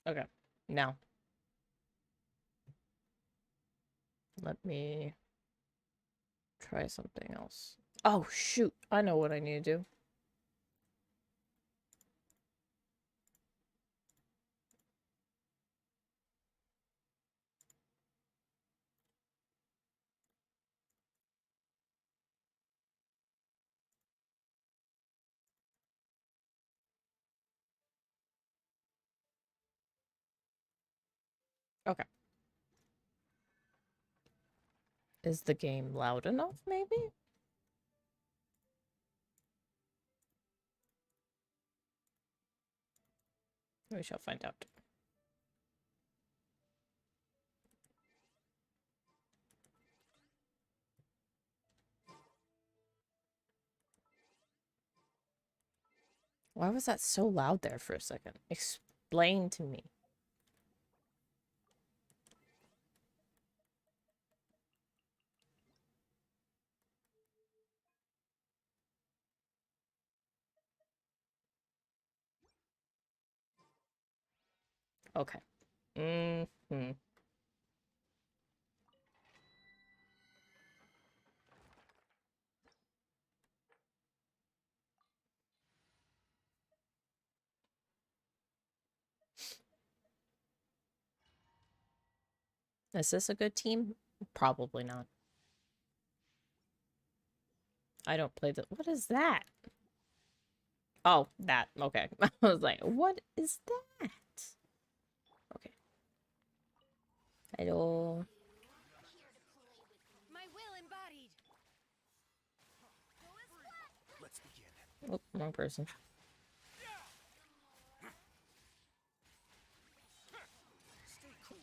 Okay, now let me try something else. Oh, shoot. I know what I need to do. Okay. Is the game loud enough, maybe? We shall find out. Why was that so loud there for a second? Explain to me. Okay. Mm-hmm. Is this a good team? Probably not. I don't play the... What is that? Oh, that. Okay. I was like, what is that? Okay. Hello. My will embodied. Let's begin. Oh, wrong person.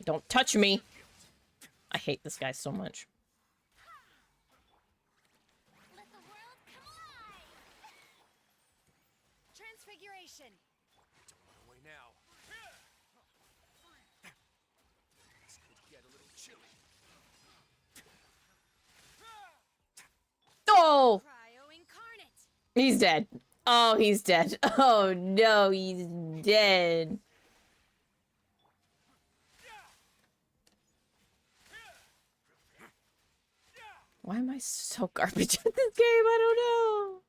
Don't touch me! I hate this guy so much. Let the world come alive. Transfiguration. Don't run away now. This could get a little chilly. Oh! Cryo incarnate. He's dead. Oh, he's dead. Oh, no, he's dead. Why am I so garbage at this game? I don't know.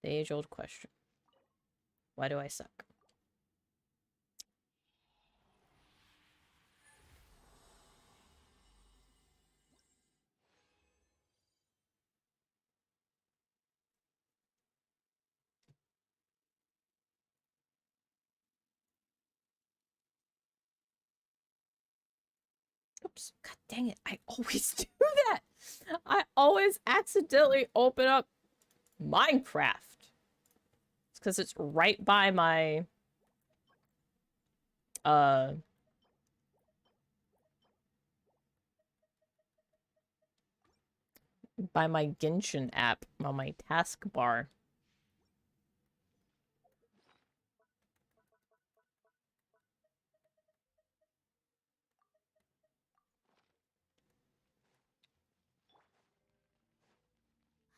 The age-old question. Why do I suck? Oops. God dang it. I always do that. I always accidentally open up Minecraft. It's because it's right by my... by my Genshin app on my taskbar.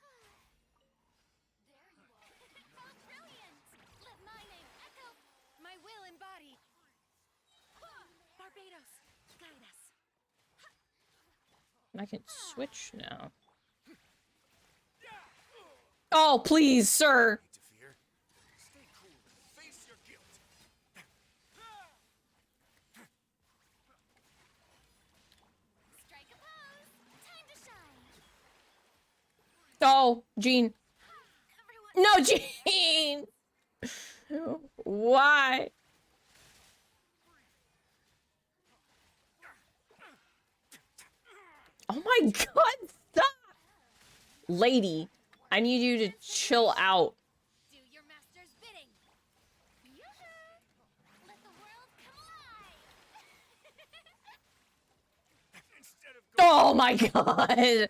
There you are. How brilliant! Let my name echo. My will embodied. Barbados, guide us. I can switch now. Oh, please, sir! Interfere. Stay cool and face your guilt. Strike a pose. Time to shine. Oh, Jean. Everyone, No, Jean! Why? Oh my god, stop! Lady, I need you to chill out. do your master's bidding. Yoo-hoo! Let the world come alive. Instead of going Oh my god.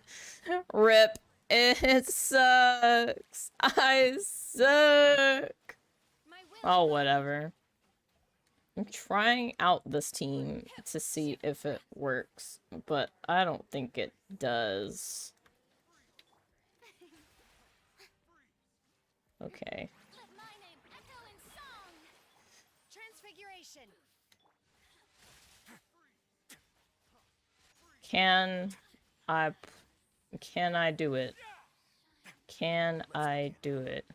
Rip. It sucks. I suck. My will Oh, whatever. I'm trying out this team to see if it works, but I don't think it does. Okay. let my name echo in song. Transfiguration. Can I do it? Can I do it?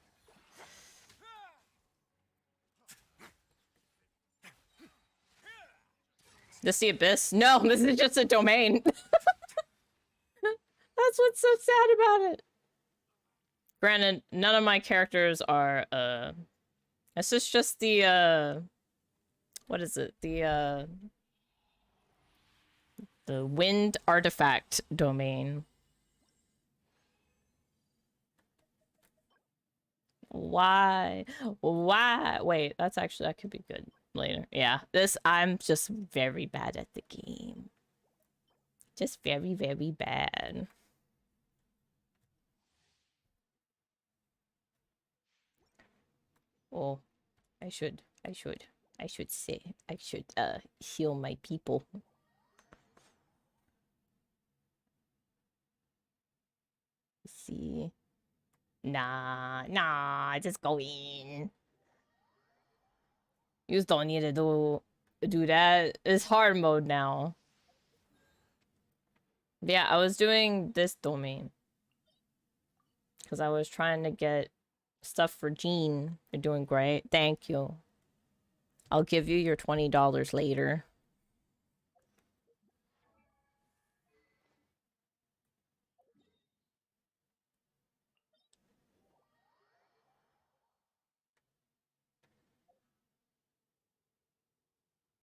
This the abyss? No, this is just a domain. That's what's so sad about it. Granted, none of my characters are, this is just the, what is it? The wind artifact domain. Why? Why? Wait, that's actually, that could be good later. Yeah, I'm just very bad at the game. Just very, very bad. Oh, I should heal my people. See. Nah, just go in. You just don't need to do that. It's hard mode now. Yeah, I was doing this domain. Because I was trying to get stuff for Jean. You're doing great. Thank you. I'll give you your $20 later.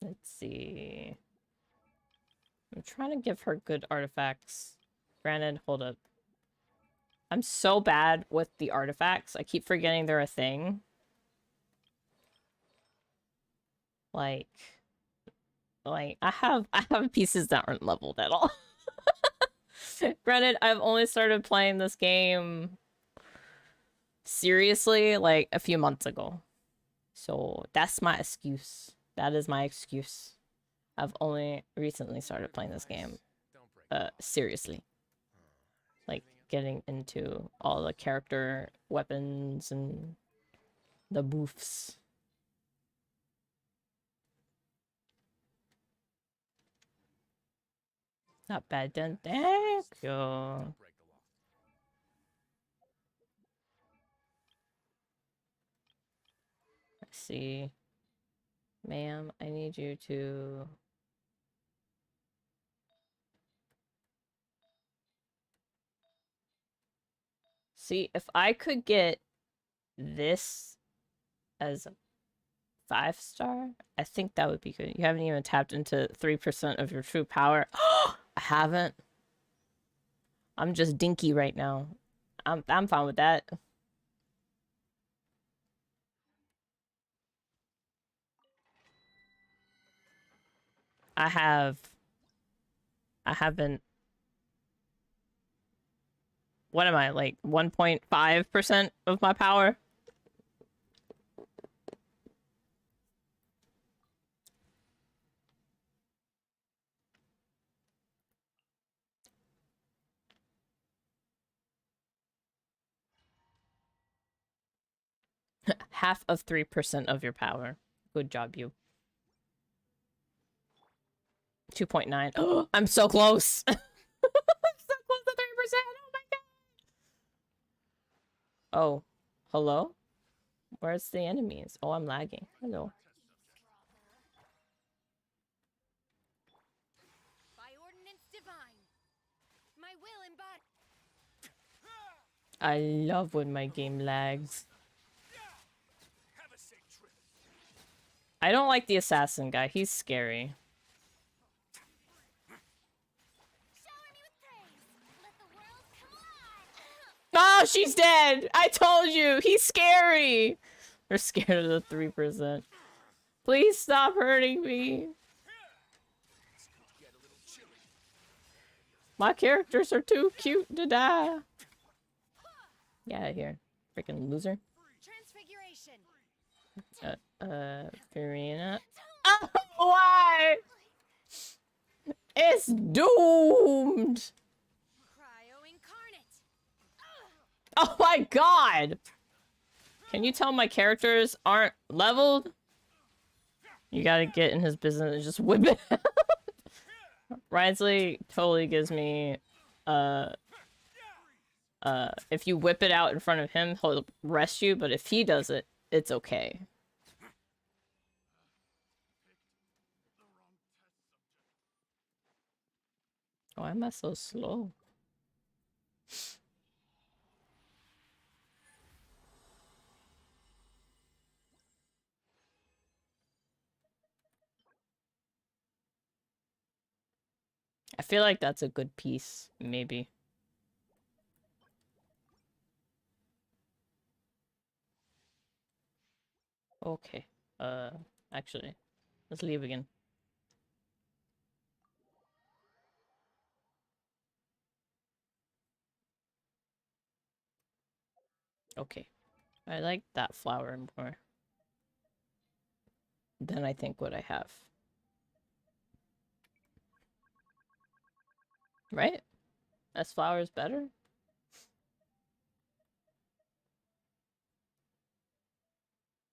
Let's see. I'm trying to give her good artifacts. Granted, hold up. I'm so bad with the artifacts. I keep forgetting they're a thing. Like I have pieces that aren't leveled at all. Granted, I've only started playing this game seriously like a few months ago. So that's my excuse. That is my excuse. I've only recently started playing this game Don't break. seriously. Like getting into all the character weapons and the boofs. Not bad then. Thank you. Don't break the law. Let's see. Ma'am, I need you to... See, if I could get this as a 5-star, I think that would be good. You haven't even tapped into 3% of your true power. I haven't. I'm just dinky right now. I'm fine with that. I haven't. What am I, like 1.5% of my power? Half of 3% of your power. Good job, you. 2.9. Oh, I'm so close. I'm so close to 3%. Oh my god. Oh, hello? Where's the enemies? Oh, I'm lagging. Hello. By ordinance divine. My will embody. I love when my game lags. Have a safe trip. I don't like the assassin guy. He's scary. Shower me with praise. Let the world come alive. Oh, she's dead! I told you! He's scary! We're scared of the 3%. Please stop hurting me. Get a little chilly. My characters are too cute to die. Get out of here. Freaking loser. Transfiguration. Farina. Oh, why? It's doomed! Cryo incarnate. Oh my god! Can you tell my characters aren't leveled? You gotta get in his business and just whip it out. Risley totally gives me, if you whip it out in front of him, he'll rest you, but if he does it, it's okay. Why am I so slow? I feel like that's a good piece, maybe. Okay. Actually, let's leave again. Okay. I like that flower more than I think what I have. Right? This flower is better?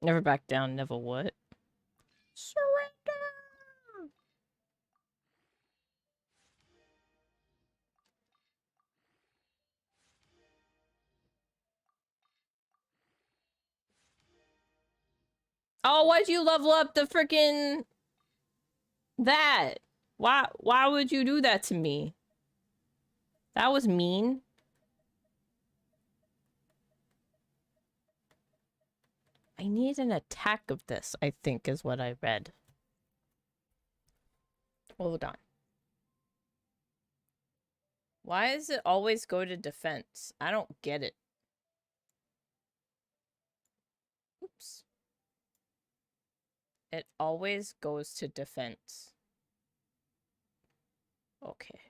Never back down, never what? Surrender! Oh, why'd you level up the freaking... that? Why would you do that to me? That was mean. I need an attack of this, I think is what I read. Hold on. Why does it always go to defense? I don't get it. Oops. It always goes to defense. Okay.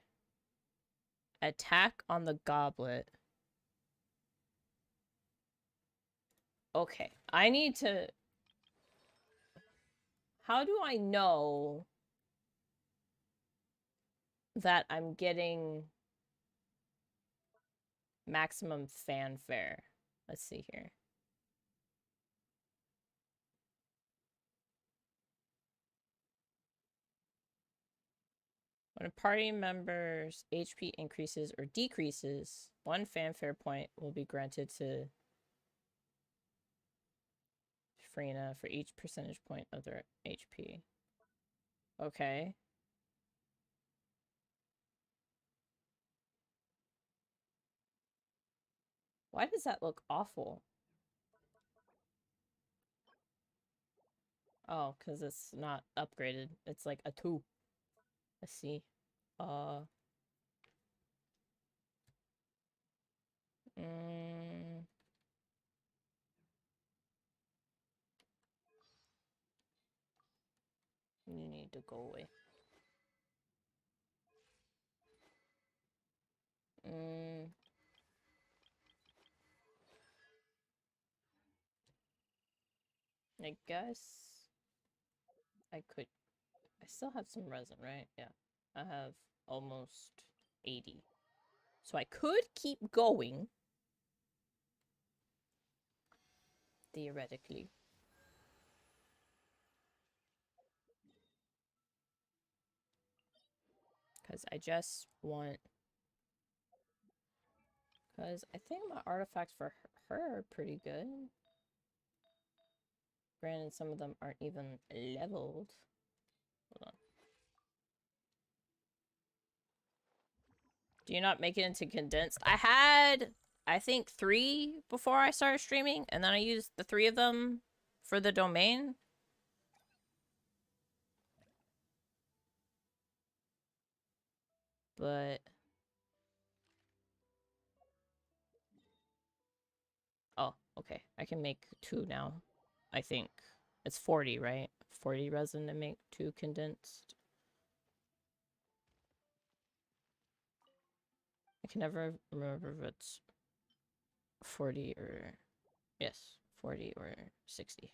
Attack on the goblet. Okay. I need to... How do I know that I'm getting maximum fanfare? Let's see here. When a party member's HP increases or decreases, 1 fanfare point will be granted to Frina for each percentage point of their HP. Okay. Why does that look awful? Oh, because it's not upgraded. It's like a 2. Let's see. Mm, you need to go away. I guess I could. I still have some resin, right? Yeah. I have almost 80. So I could keep going. Theoretically. Because I just want... Because I think my artifacts for her are pretty good. Granted, some of them aren't even leveled. Hold on. Do you not make it into condensed? I had I think 3 before I started streaming, and then I used the 3 of them for the domain. But oh, okay. I can make 2 now. I think it's 40, right? 40 resin to make 2 condensed. I can never remember if it's 40 or yes, 40 or 60.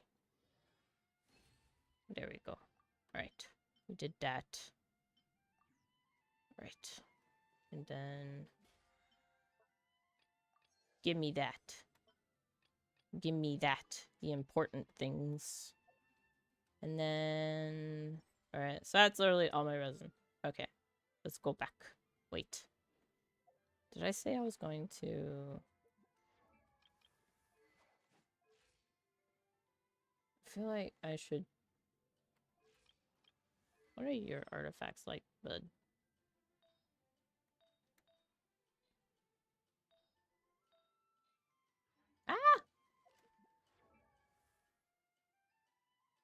There we go. All right. We did that. Right. And then give me that. Give me that. The important things. And then alright, so that's literally all my resin. Okay. Let's go back. Wait. Did I say I was going to I feel like I should what are your artifacts like, bud? Ah!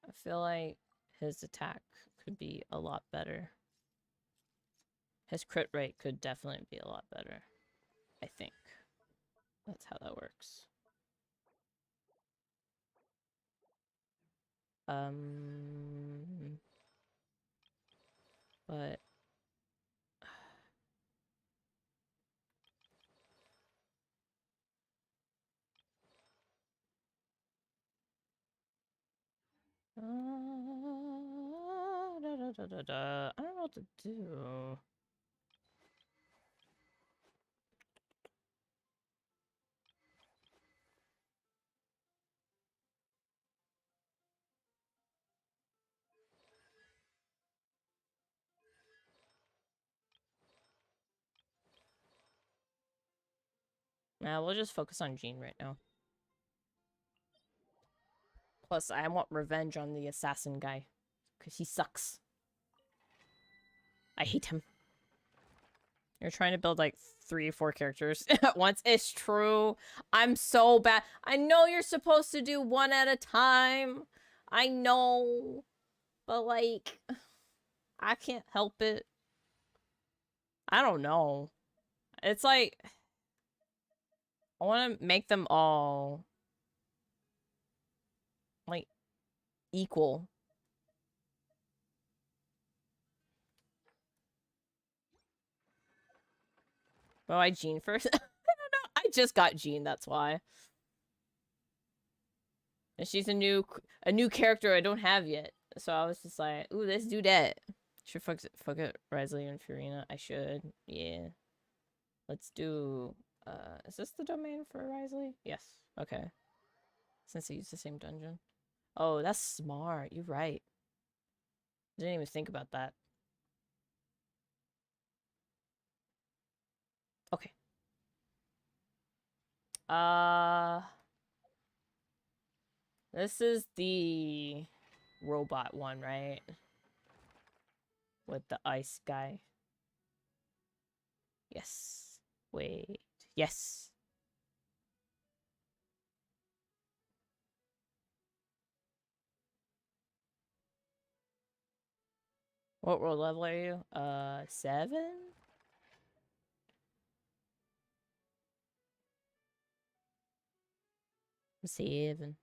I feel like his attack could be a lot better. His crit rate could definitely be a lot better. I think. That's how that works. But I don't know what to do. Nah, we'll just focus on Jean right now. Plus, I want revenge on the assassin guy. Because he sucks. I hate him. You're trying to build like 3 or 4 characters at once. It's true. I'm so bad. I know you're supposed to do 1 at a time. I know. But like, I can't help it. I don't know. It's like, I want to make them all like equal. But why Jean first? I don't know. I just got Jean, that's why. And she's a new character I don't have yet. So I was just like, ooh, let's do that. Should fuck it Risley and Furina. I should. Yeah. Let's do is this the domain for Risley? Yes. Okay. Since they use the same dungeon. Oh, that's smart. You're right. Didn't even think about that. Okay. This is the robot one, right? With the ice guy. Yes. Wait. Yes. What level are you? 7? Seven.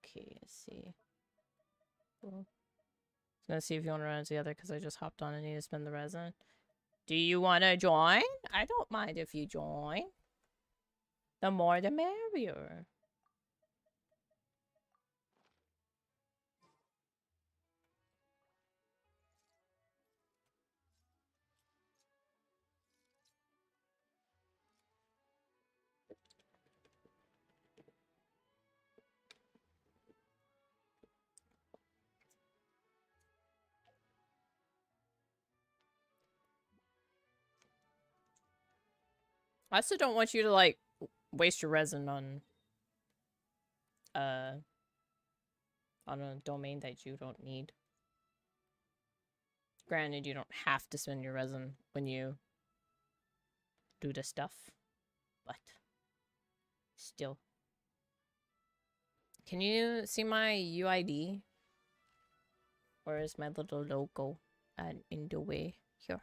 Okay, let's see. Cool. I was gonna see if you want to run together because I just hopped on and need to spend the resin. Do you want to join? I don't mind if you join. The more the merrier. I also don't want you to like waste your resin uh on a domain that you don't need. Granted, you don't have to spend your resin when you do the stuff, but still. Can you see my UID? Where is my little logo? In the way here.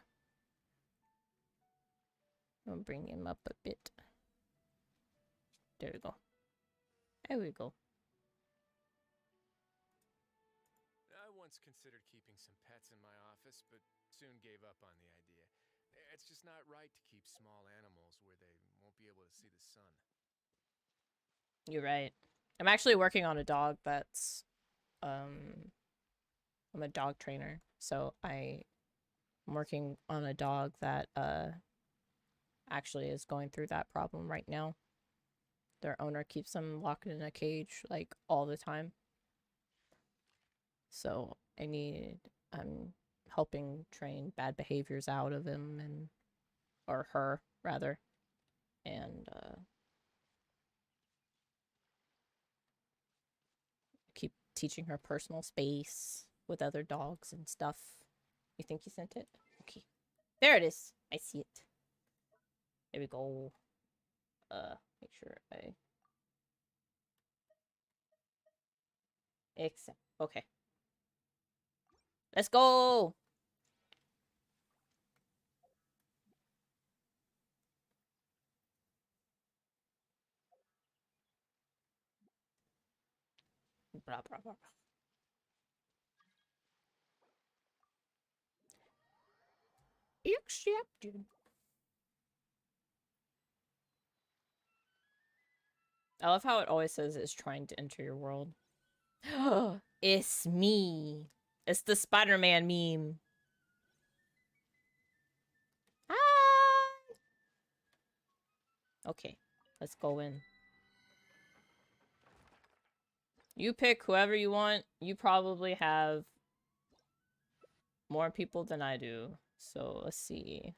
I'll bring him up a bit. There we go. There we go. I once considered keeping some pets in my office, but soon gave up on the idea. It's just not right to keep small animals where they won't be able to see the sun. You're right. I'm actually working on a dog that's I'm a dog trainer, so I'm working on a dog that actually is going through that problem right now. Their owner keeps them locked in a cage like all the time. So I'm helping train bad behaviors out of him or her rather. And keep teaching her personal space with other dogs and stuff. You think you sent it? Okay. There it is. I see it. There we go. Make sure I accept. Okay. Let's go! Blah, blah, blah, blah. Accepted. I love how it always says it's trying to enter your world. It's me. It's the Spider-Man meme. Hi! Okay, let's go in. You pick whoever you want. You probably have more people than I do. So let's see.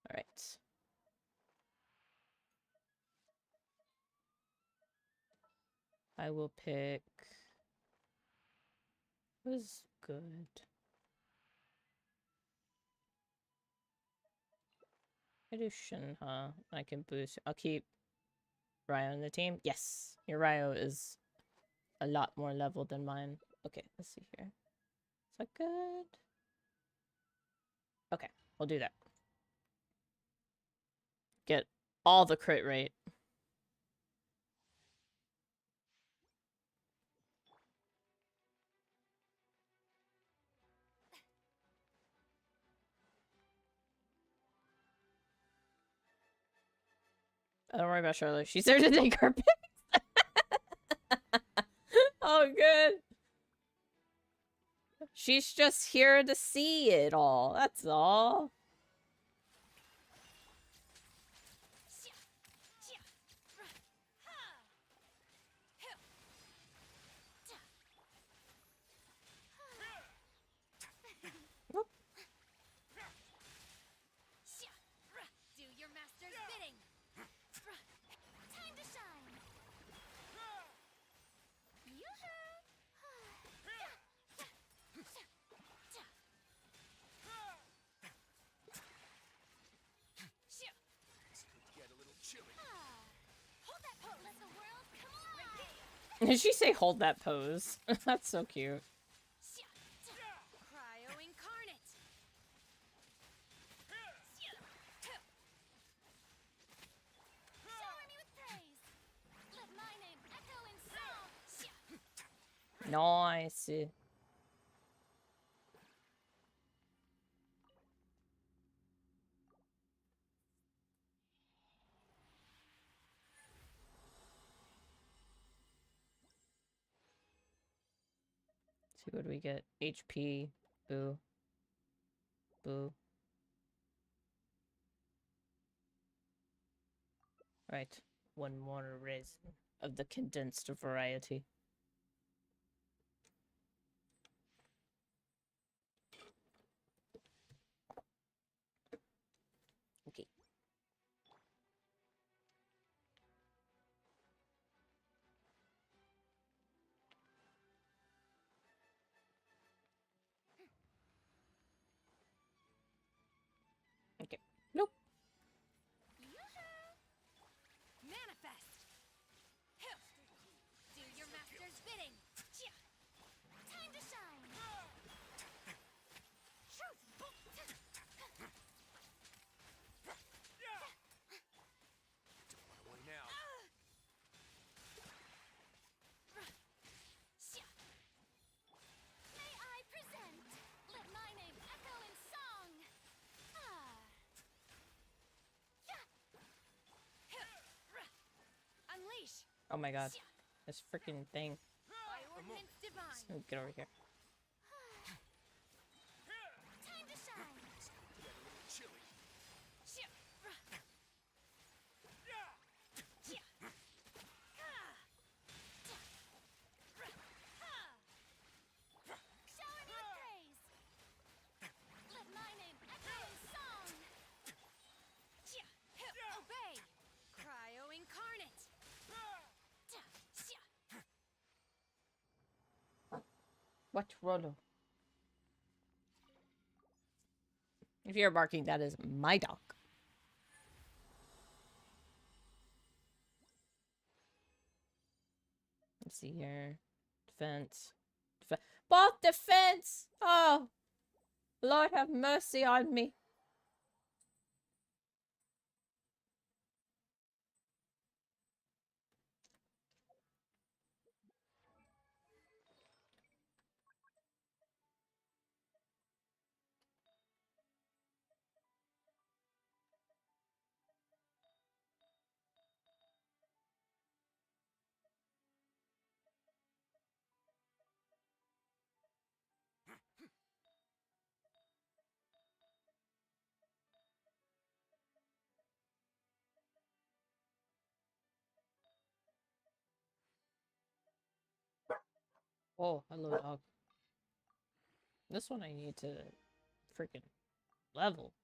All right. I will pick. Who's good? I do Shin, huh? I can boost. I'll keep Ryo on the team. Yes, your Ryo is a lot more level than mine. Okay, let's see here. Is that good? Okay, we'll do that. Get all the crit rate. Don't worry about Charlotte. She's there to take her pics. Oh, good. She's just here to see it all. That's all. Do your master's bidding. Time to shine. This could get a little chilly. Hold that pose. Let the world come alive. Did she say hold that pose? That's so cute. Cryo incarnate. Shower me with praise. Let my name echo in song. Nice. See what do we get? HP. Boo. Boo. Right. One more resin of the condensed variety. Oh my god. This freaking thing. By ordinance divine. Let me get over here. Time to shine. Chilly. Showering with praise. Let my name echo in song. Obey. Cryo incarnate. What Rolo? If you're barking, that is my dog. Let's see here. Defense. Both defense! Oh! Lord have mercy on me. Oh, hello, dog. This one I need to freaking level.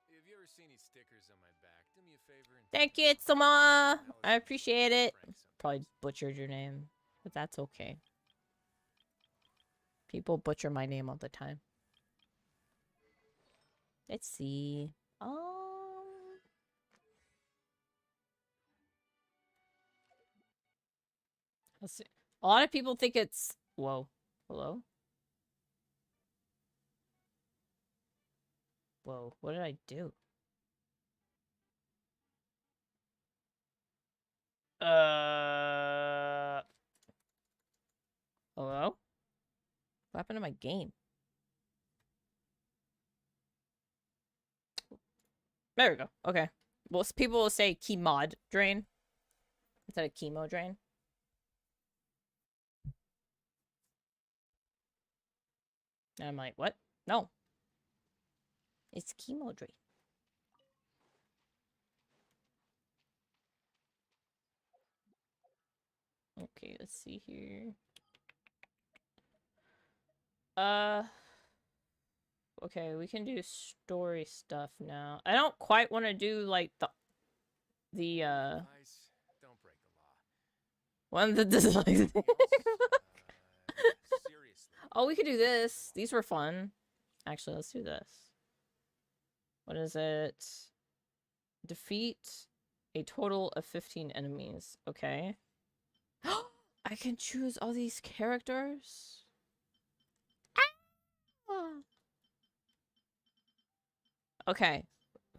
If you ever see any stickers on my back, do me a favor and Thank you, Inazuma! I appreciate it. Probably butchered your name, but that's okay. People butcher my name all the time. Let's see. Let's see. A lot of people think it's... Whoa. Hello? Whoa, what did I do? Hello? What happened to my game? There we go. Okay. Well, people will say key mod drain instead of chemo drain. And I'm like, what? No. It's chemo drain. Okay, let's see here. Okay, we can do story stuff now. I don't quite want to do like the Nice. Don't break the law. one that does like Seriously. Oh, we could do this. These were fun. Actually, let's do this. What is it? Defeat a total of 15 enemies. Okay. I can choose all these characters. Ah! Okay.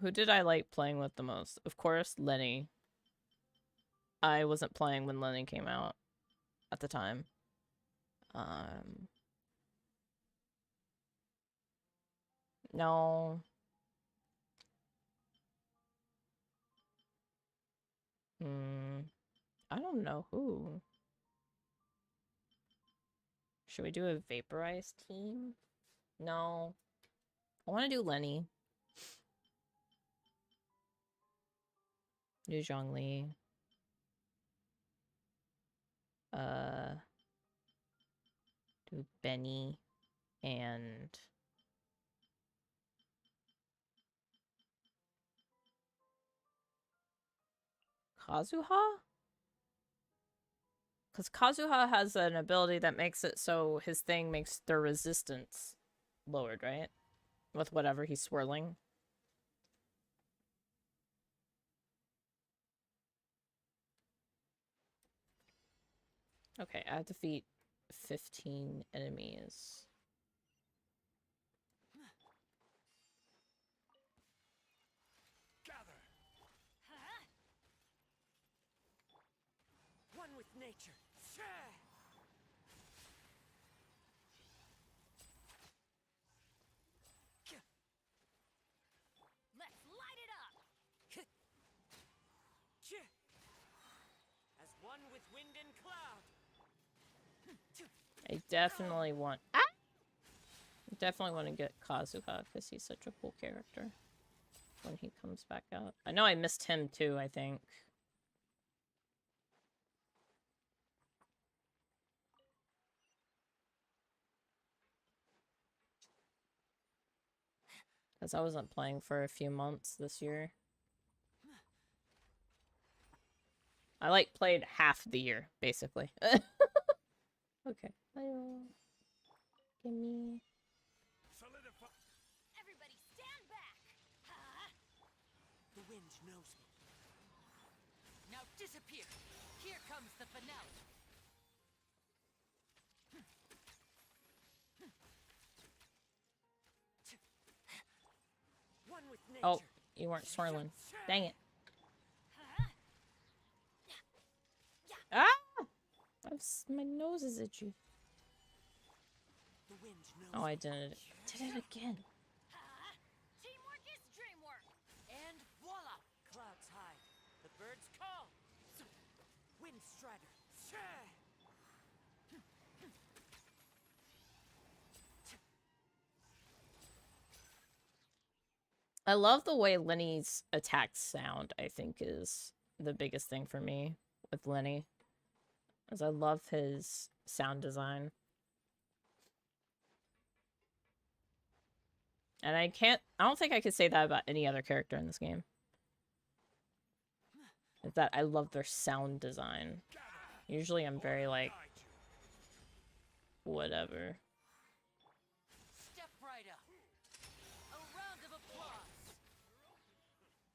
Who did I like playing with the most? Of course, Lenny. I wasn't playing when Lenny came out at the time. No. I don't know who. Should we do a vaporized team? No. I want to do Lenny. Do Zhongli. Do Benny and Kazuha? Because Kazuha has an ability that makes it so his thing makes their resistance lowered, right? With whatever he's swirling. Okay, I have to defeat 15 enemies. Gather. One with nature. one with wind and cloud. I definitely want... Ah! I definitely want to get Kazuha, because he's such a cool character when he comes back out. I know I missed him too, I think. Because I wasn't playing for a few months this year. I, like, played half the year, basically. Okay. Gimme. Solidify. Everybody stand back! Huh? The wind knows me. Now disappear. Here comes the finale. One with nature. Oh, you weren't swirling. Dang it. Huh? Ah! My nose is itchy. The wind knows Oh, I me. did it again. Huh? Teamwork is dreamwork! And voila! Clouds high. The birds call. Wind strider. I love the way Lenny's attacks sound, I think, is the biggest thing for me with Lenny. As I love his sound design. And I don't think I could say that about any other character in this game. Is that I love their sound design. Usually I'm very like, whatever. Step right up. A round of applause.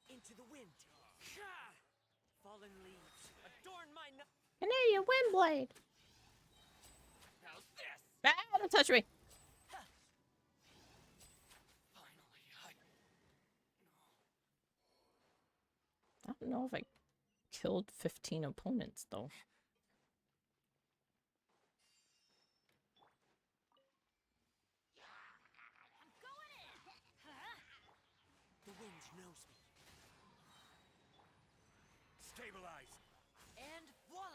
Into the wind. Fallen leaves adorn my Canadian Windblade! How's this? Ah, don't touch me! Finally, I don't know if I killed 15 opponents, though. I'm going in! Huh? the wind knows me. Stabilize. And voila!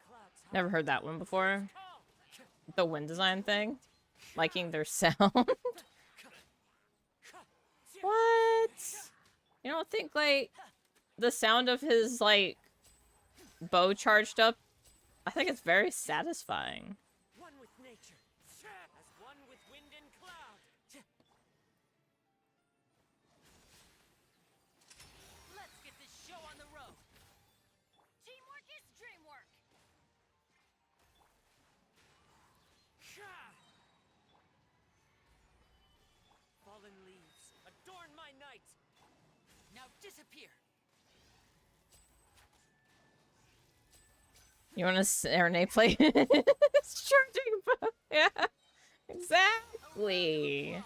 Clouds high. Never heard that one before. Call. The wind design thing. Liking their sound. What? You don't think, like, the sound of his, like, bow charged up? I think it's very satisfying. One with nature. As one with wind and cloud. Let's get this show on the road. Teamwork is dreamwork! Fallen leaves adorn my night. Now disappear. You want to serenade play? It's charging bow. Yeah, exactly. Applause.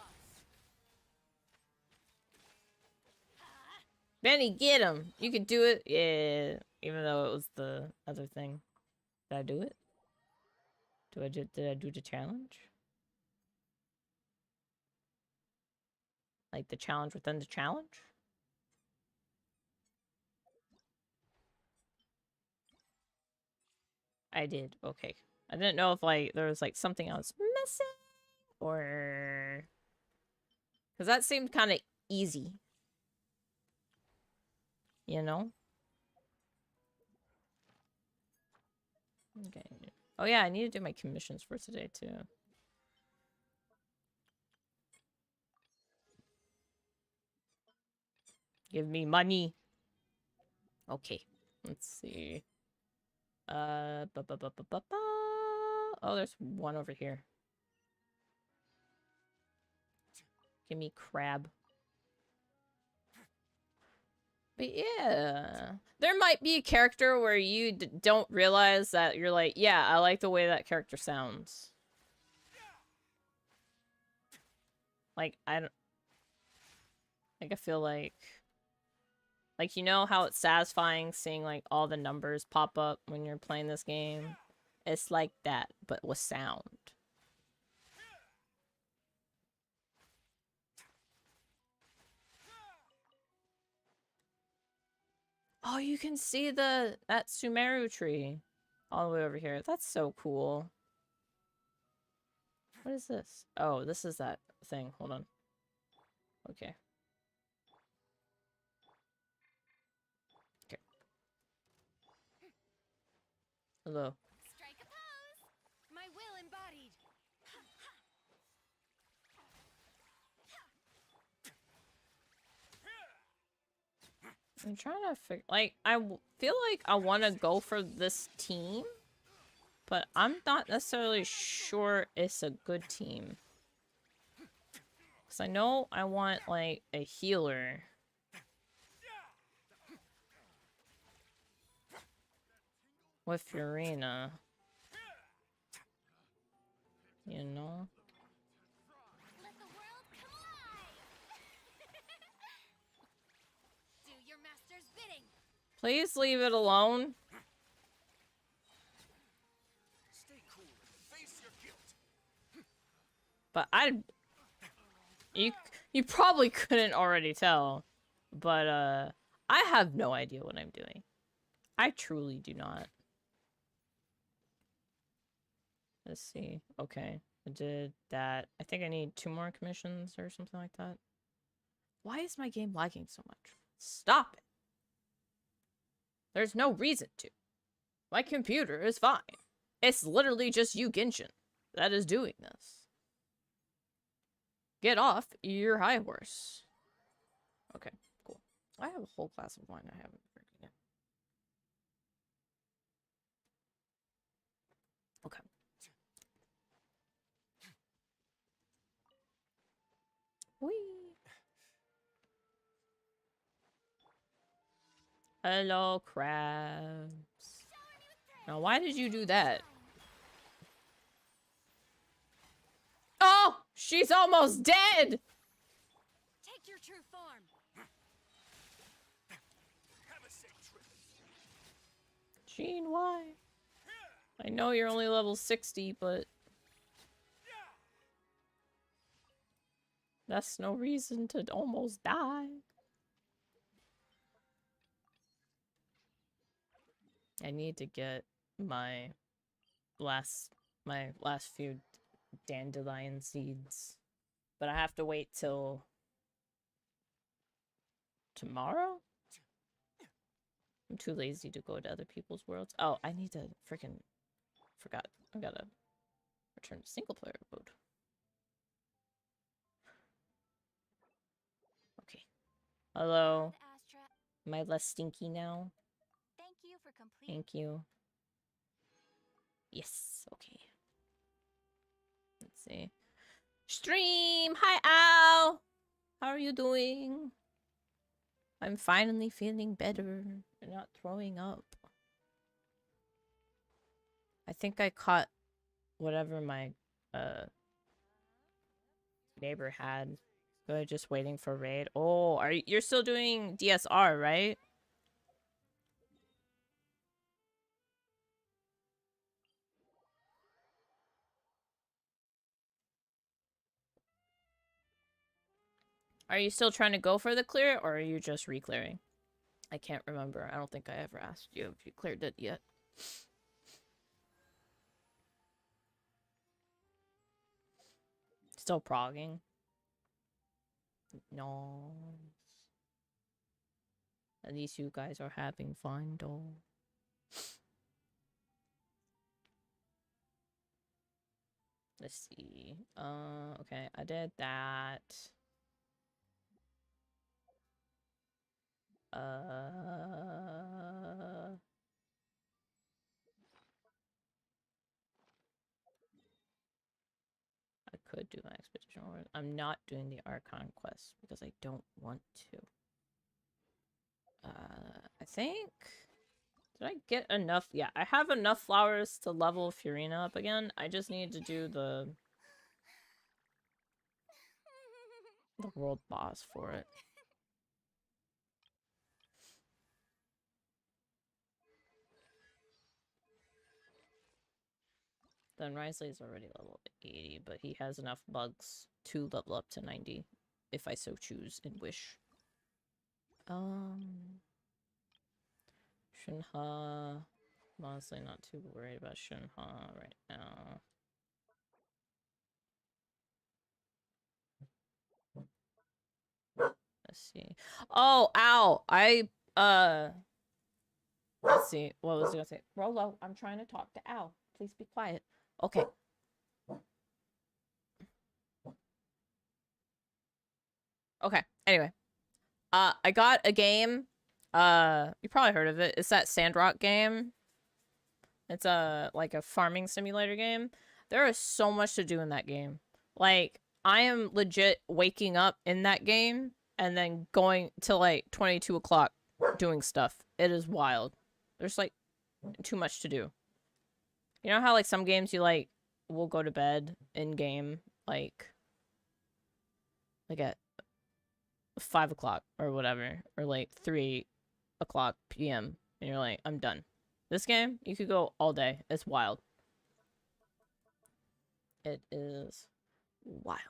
Huh? Benny, get him. You could do it. Yeah, even though it was the other thing. Did I do it? Did I do the challenge? Like the challenge within the challenge? I did. Okay. I didn't know if like there was like something else missing or because that seemed kind of easy. You know? Okay. Oh yeah, I need to do my commissions for today too. Give me money. Okay. Let's see. Oh, there's one over here. Give me crab. But yeah, there might be a character where you don't realize that you're like, yeah, I like the way that character sounds. Like, I don't... Like, I feel like, you know how it's satisfying seeing, like, all the numbers pop up when you're playing this game? It's like that, but with sound. Oh, you can see that Sumeru tree all the way over here. That's so cool. What is this? Oh, this is that thing. Hold on. Okay. Okay. Hello. Strike a pose! My will embodied. I'm trying to figure. Like, feel like I want to go for this team, but I'm not necessarily sure it's a good team. Because I know I want, like, a healer. With Furina. You know? Let the world come alive! Do your master's bidding. Please leave it alone. Stay cool and face your guilt. But you probably couldn't already tell. But, I have no idea what I'm doing. I truly do not. Let's see. Okay. I did that. I think I need 2 more commissions or something like that. Why is my game lagging so much? Stop it. There's no reason to. My computer is fine. It's literally just you, Genshin, that is doing this. Get off your high horse. Okay, cool. I have a whole glass of wine I haven't drinking yet. Okay. Whee! Hello, crabs. Now, why did you do that? Oh! She's almost dead! Take your true form. Have a safe trip. Jean, why? I know you're only level 60, but... that's no reason to almost die. I need to get my last few dandelion seeds. But I have to wait till tomorrow? I'm too lazy to go to other people's worlds. Oh, I need to freaking forgot. I gotta return to single player mode. Okay. Hello. Astra, Am I less stinky now? thank you for completing. Thank you. Yes, okay. Let's see. Stream! Hi, Al! How are you doing? I'm finally feeling better and not throwing up. I think I caught whatever my neighbor had. Good, just waiting for raid. Oh, you're still doing DSR, right? Are you still trying to go for the clear, or are you just re-clearing? I can't remember. I don't think I ever asked you if you cleared it yet. Still progging? No. At least you guys are having fun, though. Let's see. Okay, I did that. I could do my expedition order. I'm not doing the Archon quest because I don't want to. I think... did I get enough? Yeah, I have enough flowers to level Furina up again. I just need to do the world boss for it. Then Risley is already level 80, but he has enough bugs to level up to 90, if I so choose and wish. Shinha. I'm honestly not too worried about Shinha right now. Let's see. Oh, ow! Let's see. What was I gonna say? Rolo, I'm trying to talk to Ow. Please be quiet. Okay. Okay. Anyway. I got a game. You probably heard of it. It's that Sandrock game. It's like a farming simulator game. There is so much to do in that game. Like, I am legit waking up in that game and then going to like 22 o'clock doing stuff. It is wild. There's like too much to do. You know how like some games you like will go to bed in game like at 5 o'clock or whatever, or like 3 o'clock p.m. and you're like, I'm done. This game, you could go all day. It's wild. It is wild.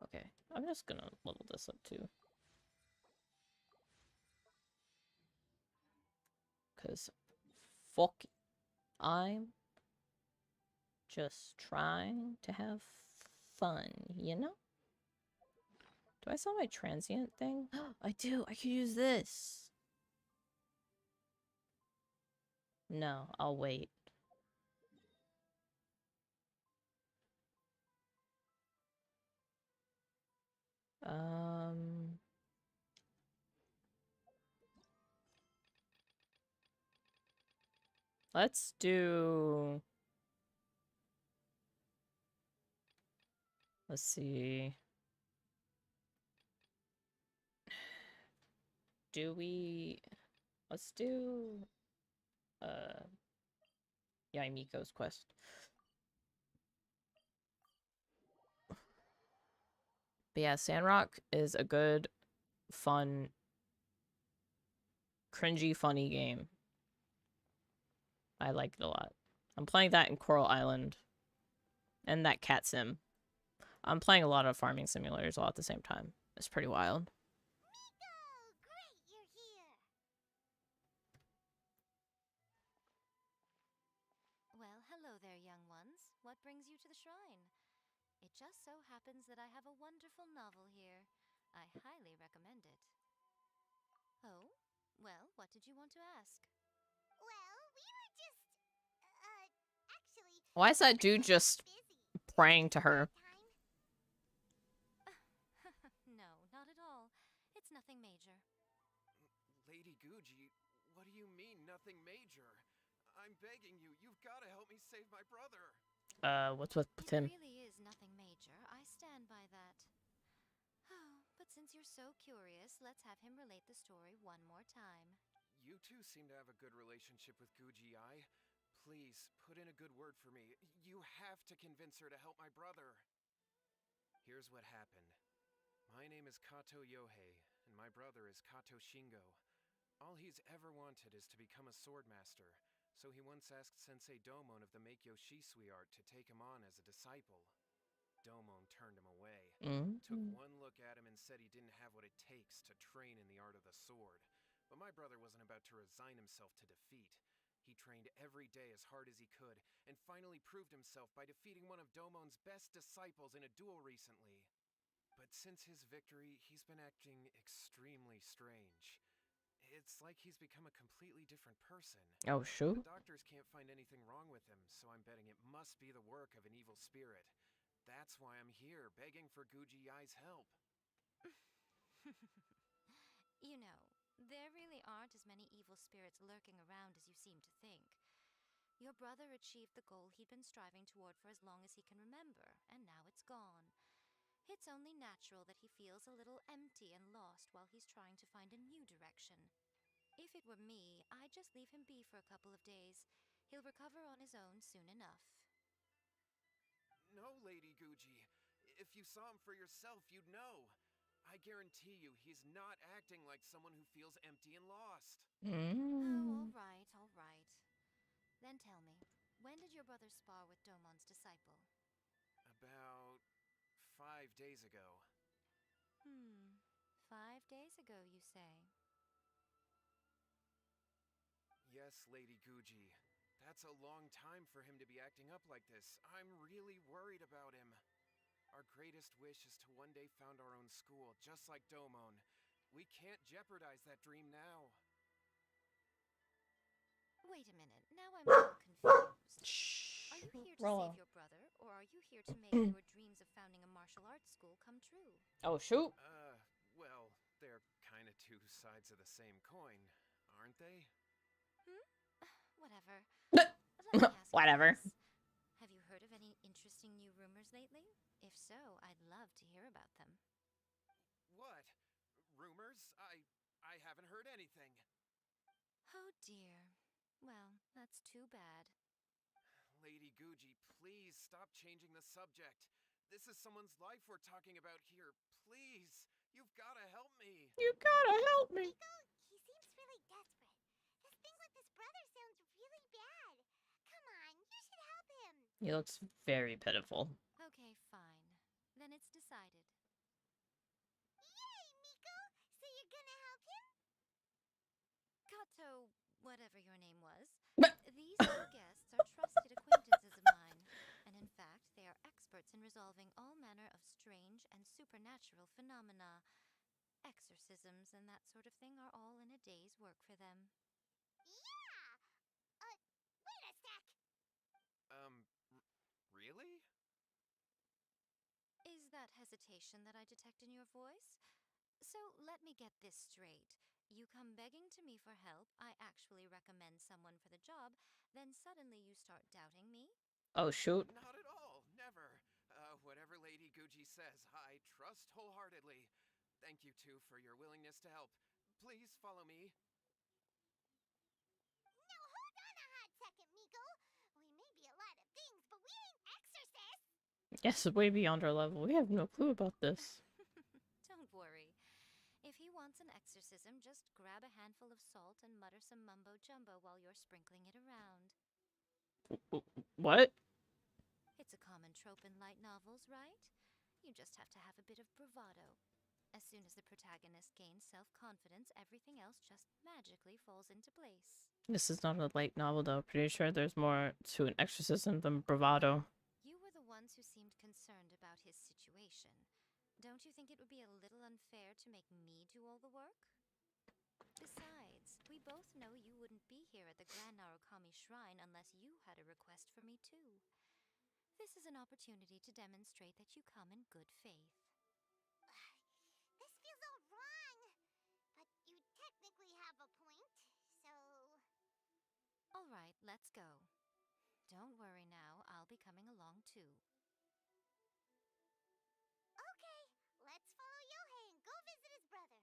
Okay, I'm just gonna level this up too. Because fuck it. I'm just trying to have fun, you know? Do I sell my transient thing? I do. I could use this. No, I'll wait. Let's do... Let's see. Do we... Let's do... Yaimiko's quest. But yeah, Sandrock is a good, fun, cringy, funny game. I like it a lot. I'm playing that in Coral Island. And that cat sim. I'm playing a lot of farming simulators all at the same time. It's pretty wild. Miko! Great, you're here! Well, hello there, young ones. What brings you to the shrine? It just so happens that I have a wonderful novel here. I highly recommend it. Oh? Well, what did you want to ask? Well, we were just... actually... Why is that dude just praying to her? No, not at all. It's nothing major. Lady Guji, what do you mean, nothing major? I'm begging you, you've got to help me save my brother. What's with It him? really is nothing major. I stand by that. Oh, but since you're so curious, let's have him relate the story one more time. You two seem to have a good relationship with Guji Ai. Please, put in a good word for me. You have to convince her to help my brother. Here's what happened. My name is Kato Yohei, and my brother is Kato Shingo. All he's ever wanted is to become a swordmaster, so he once asked Sensei Domon of the Meikyo Shisui art to take him on as a disciple. Domon turned him away, took one look at him and said he didn't have what it takes to train in the art of the sword. But my brother wasn't about to resign himself to defeat. He trained every day as hard as he could, and finally proved himself by defeating one of Domon's best disciples in a duel recently. But since his victory, he's been acting extremely strange. It's like he's become a completely different person. Oh, shoot. The doctors can't find anything wrong with him, so I'm betting it must be the work of an evil spirit. That's why I'm here, begging for Guji Ai's help. You know, there really aren't as many evil spirits lurking around as you seem to think. Your brother achieved the goal he'd been striving toward for as long as he can remember, and now it's gone. It's only natural that he feels a little empty and lost while he's trying to find a new direction. If it were me, I'd just leave him be for a couple of days. He'll recover on his own soon enough. No, Lady Guji. If you saw him for yourself, you'd know. I guarantee you, he's not acting like someone who feels empty and lost. Oh, all right, all right. Then tell me, when did your brother spar with Domon's disciple? About 5 days ago. 5 days ago, you say? Yes, Lady Guji. That's a long time for him to be acting up like this. I'm really worried about him. Our greatest wish is to one day found our own school, just like Domon. We can't jeopardize that dream now. Wait a minute, now I'm a little confused. Are you here to Roll. save your brother, or are you here to make your dreams of founding a martial arts school come true? Oh, shoot. Well, they're kinda two sides of the same coin, aren't they? Whatever. Let me ask you Whatever. this. Have you heard of any interesting new rumors lately? If so, I'd love to hear about them. What? Rumors? I haven't heard anything. Oh dear. Well, that's too bad. Lady Guji, please stop changing the subject. This is someone's life we're talking about here. Please, you've gotta help me. You gotta help me. He seems really desperate. This thing with his brother sounds really bad. Come on, you should help him. He looks very pitiful. Okay, fine. Then it's decided. Yay, Miko! So you're gonna help him? Kato, whatever your name was, these two guests are trusted acquaintances of mine, and in fact, they are experts in resolving all manner of strange and supernatural phenomena. Exorcisms and that sort of thing are all in a day's work for them. Yeah! Wait a sec! Really? Is that hesitation that I detect in your voice? So let me get this straight. You come begging to me for help, I actually recommend someone for the job, then suddenly you start doubting me? Oh, shoot. Not at all. Never. Whatever Lady Guji says, I trust wholeheartedly. Thank you, too, for your willingness to help. Please follow me. Now hold on a hot second, Miko. We may be a lot of things, but we ain't exorcists. Yes, way beyond our level. We have no clue about this. Don't worry. If he wants an exorcism, just grab a handful of salt and mutter some mumbo jumbo while you're sprinkling it around. What? It's a common trope in light novels, right? You just have to have a bit of bravado. As soon as the protagonist gains self-confidence, everything else just magically falls into place. This is not a light novel, though. Pretty sure there's more to an exorcism than bravado. You were the ones who seemed concerned about his situation. Don't you think it would be a little unfair to make me do all the work? Besides, we both know you wouldn't be here at the Grand Narukami Shrine unless you had a request for me too. This is an opportunity to demonstrate that you come in good faith. This feels all wrong. But you technically have a point, so... All right, let's go. Don't worry now, I'll be coming along too. Okay, let's follow Yohei and go visit his brother.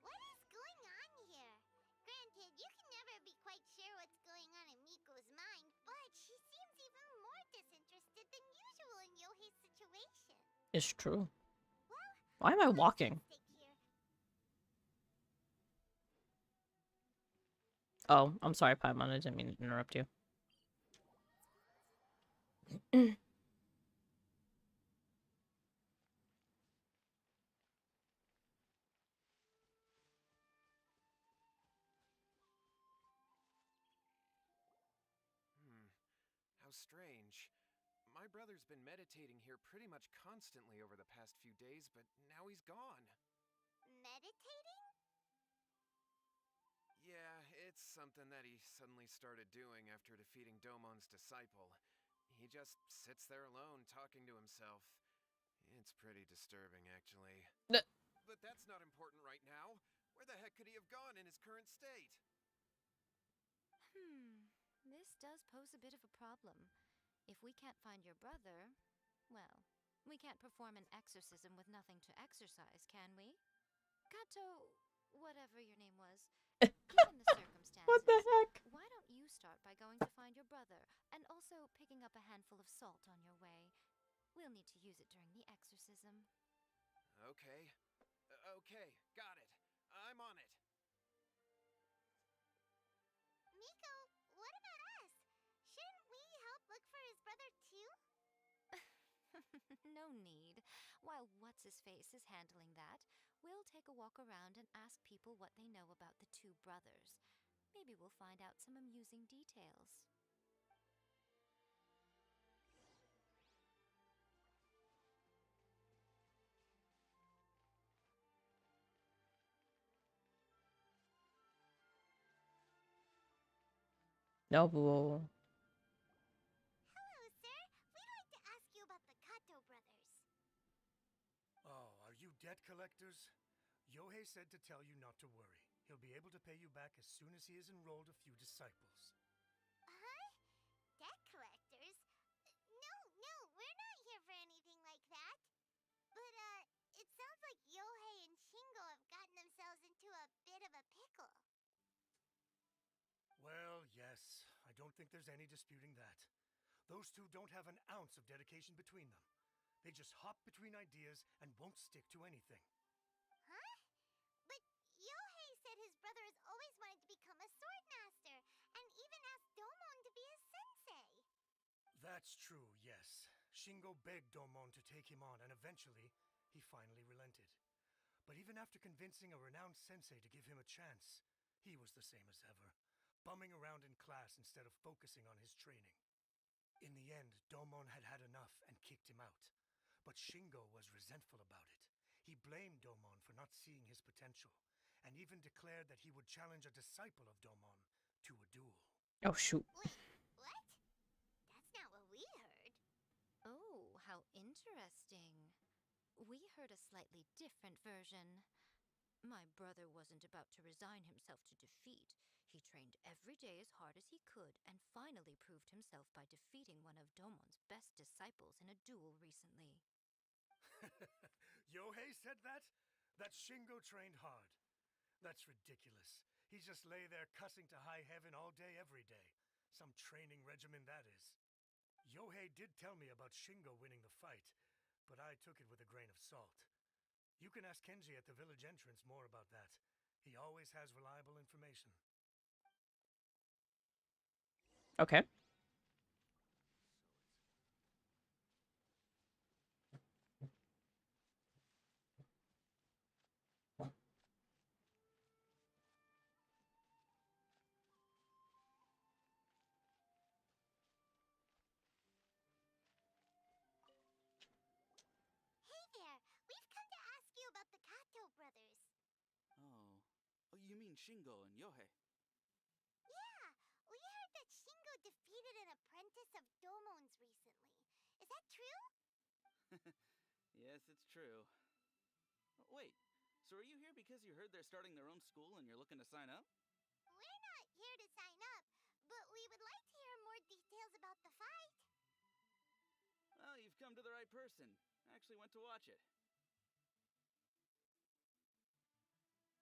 What is going on here? Granted, you can never be quite sure what's going on in Miko's mind, but she seems even more disinterested than usual in Yohei's situation. It's true. Well, Why am I let's walking? stick here. Oh, I'm sorry, Paimon. I didn't mean to interrupt you. How strange. My brother's been meditating here pretty much constantly over the past few days, but now he's gone. Meditating? Yeah, it's something that he suddenly started doing after defeating Domon's disciple. He just sits there alone, talking to himself. It's pretty disturbing, actually. Th- But that's not important right now. Where the heck could he have gone in his current state? This does pose a bit of a problem. If we can't find your brother, well, we can't perform an exorcism with nothing to exorcise, can we? Kato, whatever your name was, given the circumstances, What the heck? why don't you start by going to find your brother and also picking up a handful of salt on your way? We'll need to use it during the exorcism. Okay. Okay, got it. I'm on it. Miko, what about us? Shouldn't we help look for his brother too? No need. While What's-His-Face is handling that, We'll take a walk around and ask people what they know about the two brothers. Maybe we'll find out some amusing details. Noble. Hello, sir. We'd like to ask you about the Kato brothers. Oh, are you debt collectors? Yohei said to tell you not to worry. He'll be able to pay you back as soon as he has enrolled a few disciples. Huh? Debt collectors? No, we're not here for anything like that. But, it sounds like Yohei and Shingo have gotten themselves into a bit of a pickle. Well, yes, I don't think there's any disputing that. Those two don't have an ounce of dedication between them. They just hop between ideas and won't stick to anything. Huh? But Yohei said his brother has always wanted to become a sword master, and even asked Domon to be his sensei. That's true, yes. Shingo begged Domon to take him on, and eventually, he finally relented. But even after convincing a renowned sensei to give him a chance, he was the same as ever, bumming around in class instead of focusing on his training. In the end, Domon had had enough and kicked him out. But Shingo was resentful about it. He blamed Domon for not seeing his potential, and even declared that he would challenge a disciple of Domon to a duel. Oh, shoot. Wait, what? That's not what we heard. Oh, how interesting. We heard a slightly different version. My brother wasn't about to resign himself to defeat. He trained every day as hard as he could and finally proved himself by defeating one of Domon's best disciples in a duel recently. Yohei said that? That Shingo trained hard. That's ridiculous. He just lay there cussing to high heaven all day, every day. Some training regimen, that is. Yohei did tell me about Shingo winning the fight, but I took it with a grain of salt. You can ask Kenji at the village entrance more about that. He always has reliable information. Okay. Hey there, we've come to ask you about the Kato brothers. Oh. Oh, you mean Shingo and Yohei? Yeah, we heard that Shingo defeated an apprentice of Domon's recently. Is that true? Yes, it's true. Wait, so are you here because you heard they're starting their own school and you're looking to sign up? We're not here to sign up, but we would like to hear more details about the fight. Well, you've come to the right person. I actually went to watch it.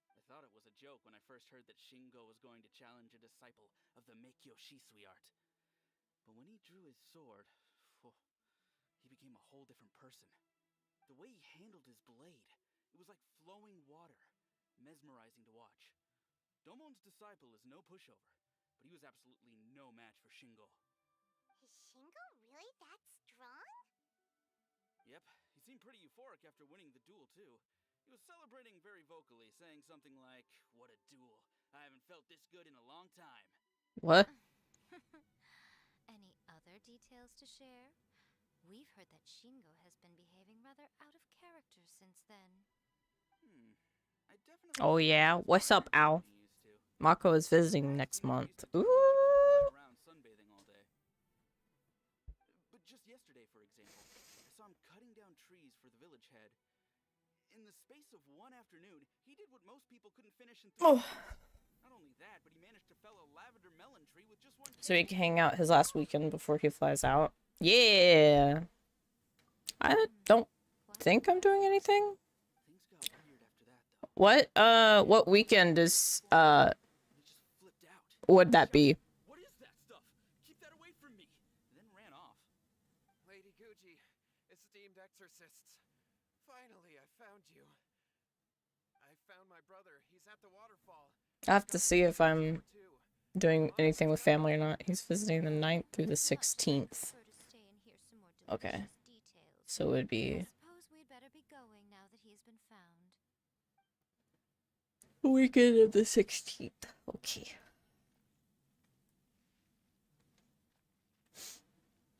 I thought it was a joke when I first heard that Shingo was going to challenge a disciple of the Meikyo Shisui art. But when he drew his sword, he became a whole different person. The way he handled his blade, it was like flowing water, mesmerizing to watch. Domon's disciple is no pushover, but he was absolutely no match for Shingo. Is Shingo really that strong? Yep, he seemed pretty euphoric after winning the duel, too. He was celebrating very vocally, saying something like, "What a duel. I haven't felt this good in a long time." What? Any other details to share? We've heard that Shingo has been behaving rather out of character since then. I definitely Oh, think yeah. he's What's up, smarter Al? than he used to. Mako is visiting Last next week, he month. used to just Ooh. fly around sunbathing all day. But just yesterday, for example, I saw him cutting down trees for the village head. In the space of one afternoon, he did what most people couldn't finish in 3 Oh. days. Not only that, but he managed to fell a lavender melon tree with just one So he cane. can hang out his last weekend before he flies out. Yeah. I don't think I'm doing anything. Things got weird after that, though. What weekend is, He just flipped out. would that be? "What is that stuff? Keep that away from me!" And then ran off. Lady Guji, esteemed exorcists. Finally, I found you. I found my brother. He's at the waterfall. I have to see if I'm doing anything with family or not. He's visiting the 9th through the 16th. Prefer to stay and hear some more Okay. delicious details. So it would I be... suppose we'd better be going now that he has been found. Weekend of the 16th. Okay.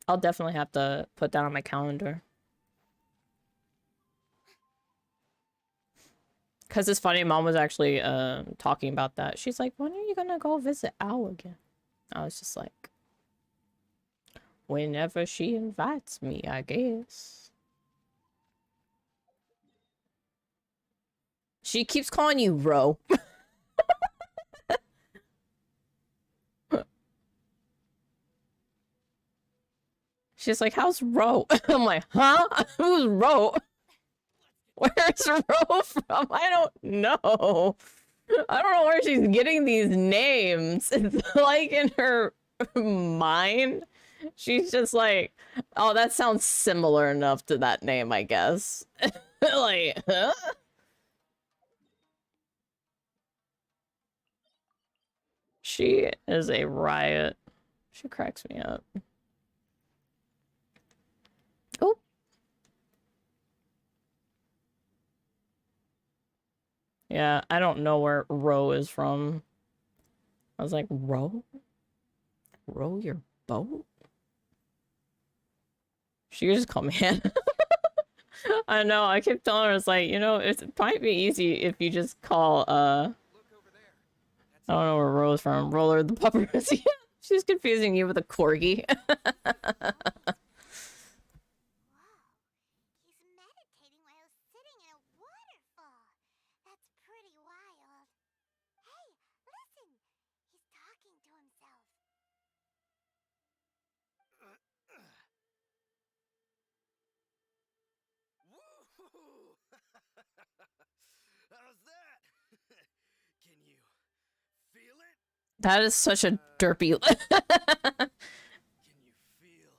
I'll definitely have to put that on my calendar. Because it's funny, Mom was actually talking about that. She's like, when are you gonna go visit Al again? I was just like, whenever she invites me, I guess. She keeps calling you Ro. She's like, how's Ro? I'm like, huh? Who's Ro? Where's Ro from? I don't know. I don't know where she's getting these names. It's like in her mind, she's just like, oh, that sounds similar enough to that name, I guess. Like, huh? She is a riot. She cracks me up. Oh. Yeah, I don't know where row is from. I was like, row? Row your boat? She just called me Hannah. I know, I kept telling her, it's like, you know, it might be easy if you just call, Look over there. I don't know where Row is from. Roller the paparazzi. She's confusing you with a corgi. Wow. He's meditating while sitting in a waterfall. That's pretty wild. Hey, listen. He's talking to himself. Woohoo! How's that? Can you feel it? That is such a derpy. Can you feel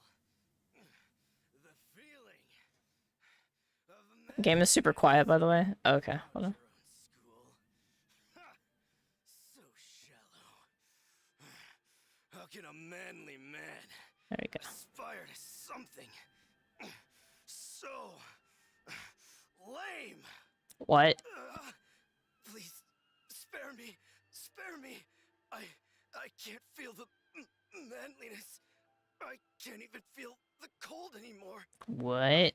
the feeling of Game is super quiet, by the way. Okay, hold on. School. So shallow. How can a manly man There we go. aspire to something so lame? What? Please spare me. Spare me. I can't feel the manliness. I can't even feel the cold anymore. What?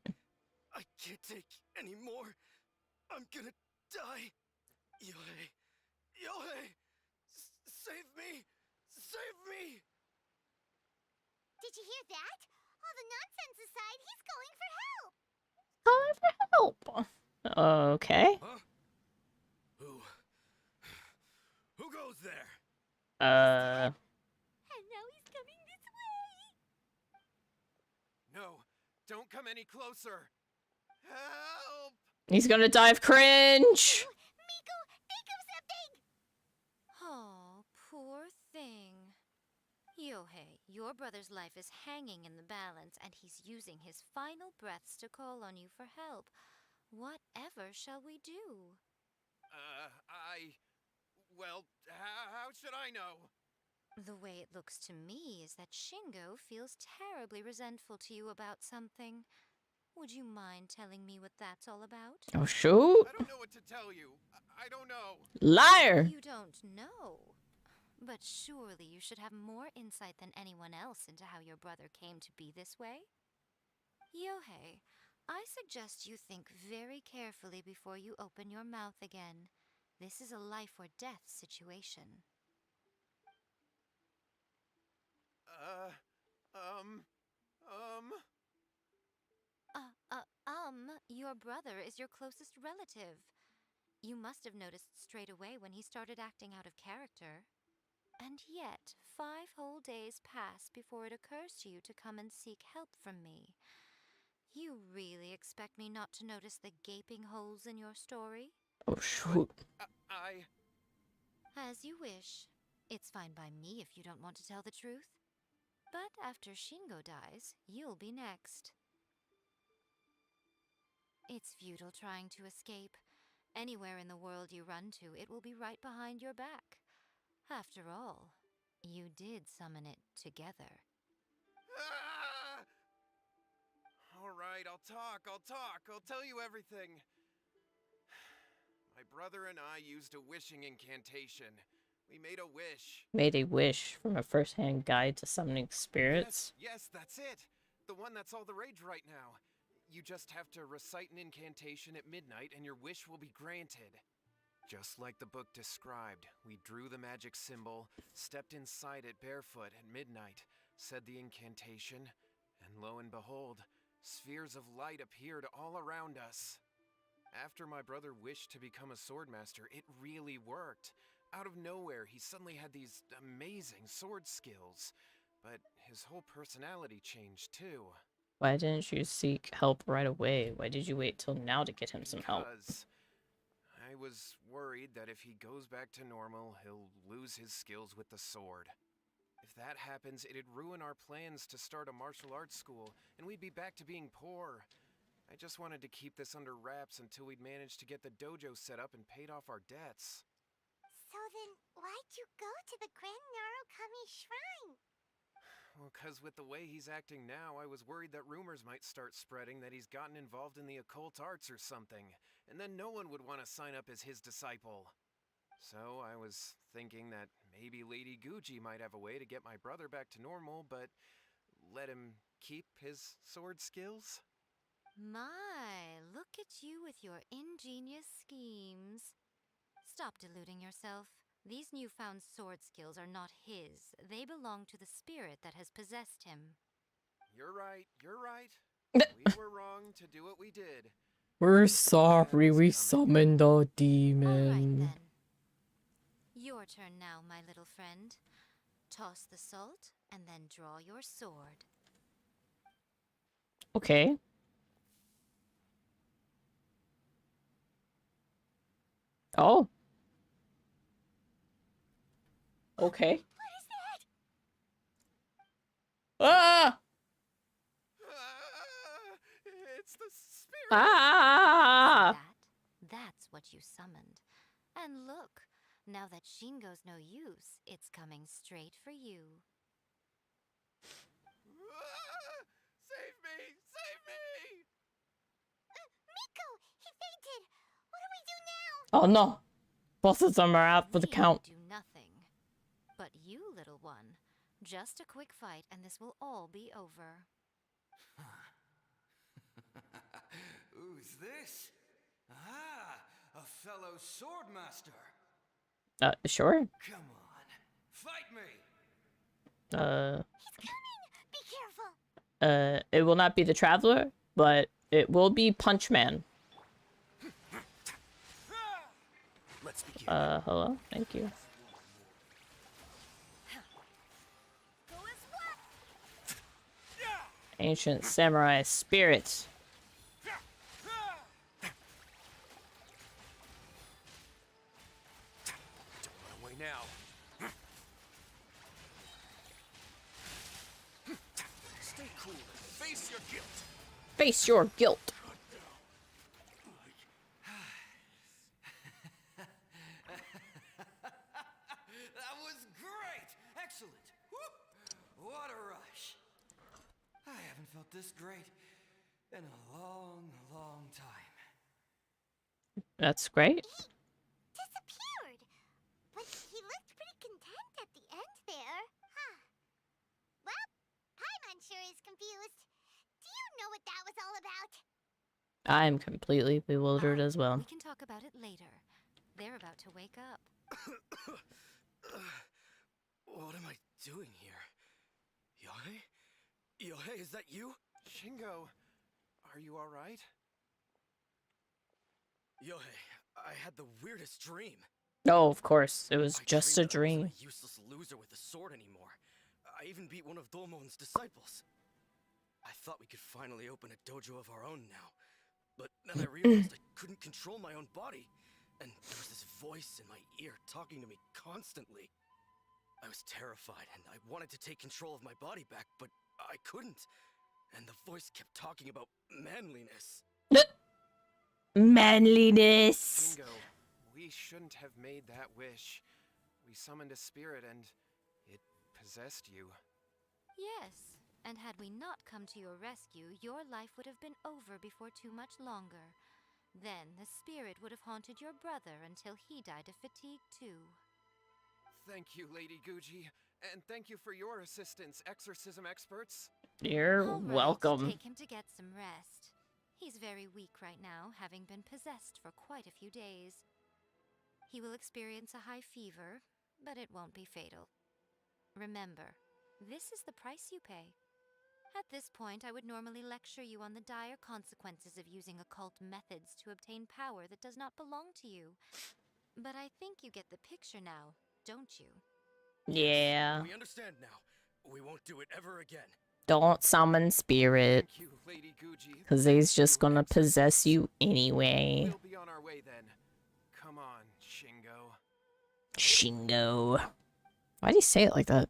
I can't take any more. I'm gonna die. Yohei. Yohei! Save me! Save me! Did you hear that? All the nonsense aside, he's calling for help. Calling for help. Okay. Huh? Who goes there? And now he's coming this way. No, don't come any closer. Help! He's gonna die of cringe. Miko, think of something. Oh, poor thing. Yohei, your brother's life is hanging in the balance, and he's using his final breaths to call on you for help. Whatever shall we do? Well, how should I know? The way it looks to me is that Shingo feels terribly resentful to you about something. Would you mind telling me what that's all about? Oh, shoot. I don't know what to tell you. I don't know. Liar. You don't know. But surely you should have more insight than anyone else into how your brother came to be this way? Yohei, I suggest you think very carefully before you open your mouth again. This is a life or death situation. Your brother is your closest relative. You must have noticed straight away when he started acting out of character. And yet, 5 whole days pass before it occurs to you to come and seek help from me. You really expect me not to notice the gaping holes in your story? Oh, shoot. As you wish. It's fine by me if you don't want to tell the truth. But after Shingo dies, you'll be next. It's futile trying to escape. Anywhere in the world you run to, it will be right behind your back. After all, you did summon it together. Ah! All right, I'll talk. I'll tell you everything. My brother and I used a wishing incantation. We made a wish. Made a wish from a first-hand guide to summoning spirits. Yes, that's it. The one that's all the rage right now. You just have to recite an incantation at midnight and your wish will be granted. Just like the book described, we drew the magic symbol, stepped inside it barefoot at midnight, said the incantation, and lo and behold, spheres of light appeared all around us. After my brother wished to become a swordmaster, it really worked. Out of nowhere, he suddenly had these amazing sword skills, but his whole personality changed too. Why didn't you seek help right away? Why did you wait till now to get him some help? Because I was worried that if he goes back to normal, he'll lose his skills with the sword. If that happens, it'd ruin our plans to start a martial arts school, and we'd be back to being poor. I just wanted to keep this under wraps until we'd managed to get the dojo set up and paid off our debts. So then, why'd you go to the Grand Narukami Shrine? Well, 'cause with the way he's acting now, I was worried that rumors might start spreading that he's gotten involved in the occult arts or something, and then no one would want to sign up as his disciple. So I was thinking that maybe Lady Guji might have a way to get my brother back to normal, but let him keep his sword skills? My, look at you with your ingenious schemes. Stop deluding yourself. These newfound sword skills are not his. They belong to the spirit that has possessed him. You're right, you're right. We were wrong to do what we did. We're sorry we coming. summoned a All right, demon. then. Your turn now, my little friend. Toss the salt and then draw your sword. Okay. Oh. Okay. What is that? Ah! It's the spirit! Ah! That's what you summoned. And look, now that Shingo's no use, it's coming straight for you. Save me! Save me! Miko! He fainted! What do we do now? Oh no. Both of them are out for the We count. do nothing. But you, little one, just a quick fight and this will all be over. Who's this? Ah, a fellow swordmaster. Sure. Come on, fight me. He's coming! Be careful! It will not be the Traveler, but it will be Punchman. Let's begin. Hello? Thank you. Go as what? Ancient Samurai Spirit. Don't run away now. Stay cool and face your guilt. Face your guilt. That was great! Excellent! Whoop. What a rush! I haven't felt this great in a long, long time. That's great. Disappeared! But he looked pretty content at the end there. Huh. Well, Paimon sure is confused. Do you know what that was all about? I'm completely bewildered as well. We can talk about it later. They're about to wake up. What am I doing here? Yohei? Yohei, is that you? Shingo, are you alright? Yohei, I had the weirdest dream. No, of course. It was I just a dreamed that I dream. wasn't a useless loser with a sword anymore. I even beat one of Dolmon's disciples. I thought we could finally open a dojo of our own now. But then I realized I couldn't control my own body. And there was this voice in my ear talking to me constantly. I was terrified and I wanted to take control of my body back, but I couldn't. And the voice kept talking about manliness. Manliness. Shingo, we shouldn't have made that wish. We summoned a spirit and it possessed you. Yes, and had we not come to your rescue, your life would have been over before too much longer. Then the spirit would have haunted your brother until he died of fatigue too. Thank you, Lady Guji. And thank you for your assistance, exorcism experts. You're All right, welcome. take him to get some rest. He's very weak right now, having been possessed for quite a few days. He will experience a high fever, but it won't be fatal. Remember, this is the price you pay. At this point, I would normally lecture you on the dire consequences of using occult methods to obtain power that does not belong to you. But I think you get the picture now, don't you? Yeah. We understand now. We won't do it ever again. Don't summon spirit. Thank you, Lady Guji. Because Thank he's just you, gonna possess exorcists. you anyway. We'll be on our way then. Come on, Shingo. Shingo. Why'd he say it like that?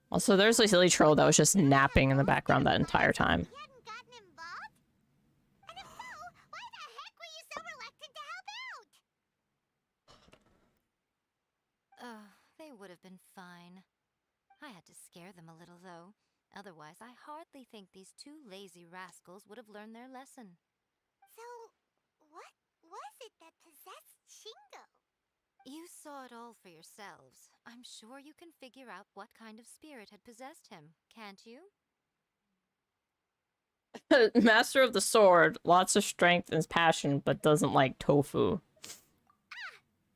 Also, there's a silly troll that was just napping in the background that entire time. You hadn't gotten involved? And if so, why the heck were you so reluctant to help out? They would have been fine. I had to scare them a little, though. Otherwise, I hardly think these two lazy rascals would have learned their lesson. So, what was it that possessed Shingo? You saw it all for yourselves. I'm sure you can figure out what kind of spirit had possessed him, can't you? Master of the sword, lots of strength and passion, but doesn't like tofu.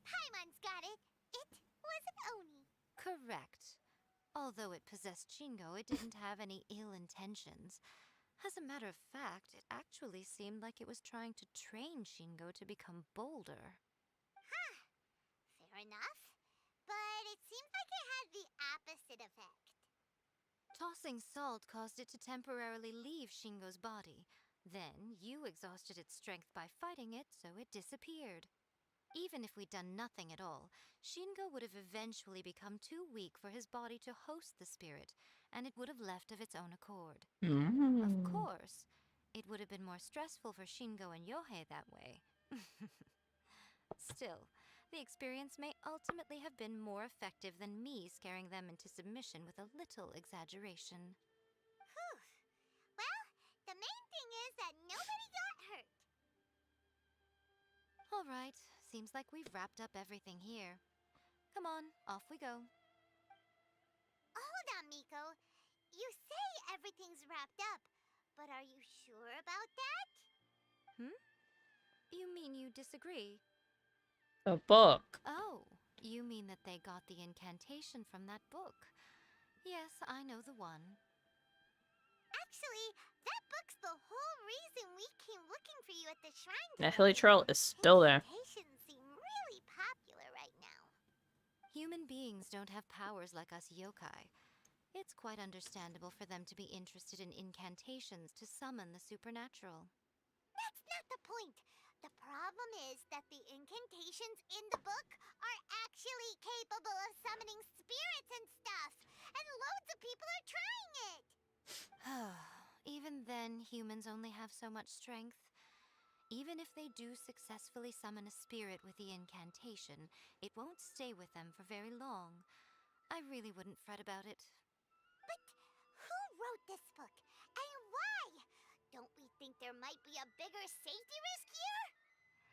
Paimon's got it. It was an Oni. Correct. Although it possessed Shingo, it didn't have any ill intentions. As a matter of fact, it actually seemed like it was trying to train Shingo to become bolder. Fair enough. But it seems like it had the opposite effect. Tossing salt caused it to temporarily leave Shingo's body. Then you exhausted its strength by fighting it, so it disappeared. Even if we'd done nothing at all, Shingo would have eventually become too weak for his body to host the spirit, and it would have left of its own accord. Of course, it would have been more stressful for Shingo and Yohei that way. Still, the experience may ultimately have been more effective than me scaring them into submission with a little exaggeration. Whew. Well, the main thing is that nobody got hurt. All right, seems like we've wrapped up everything here. Come on, off we go. Hold on, Miko. You say everything's wrapped up, but are you sure about that? You mean you disagree? A book. Oh, you mean that they got the incantation from that book? Yes, I know the one. Actually, that book's the whole reason we came looking for you at the shrine That today. hilly troll is still there. Incantations seem really popular right now. Human beings don't have powers like us yokai. It's quite understandable for them to be interested in incantations to summon the supernatural. That's not the point. The problem is that the incantations in the book are actually capable of summoning spirits and stuff, and loads of people are trying it. Even then, humans only have so much strength. Even if they do successfully summon a spirit with the incantation, it won't stay with them for very long. I really wouldn't fret about it. But who wrote this book, and why? Don't we think there might be a bigger safety risk here?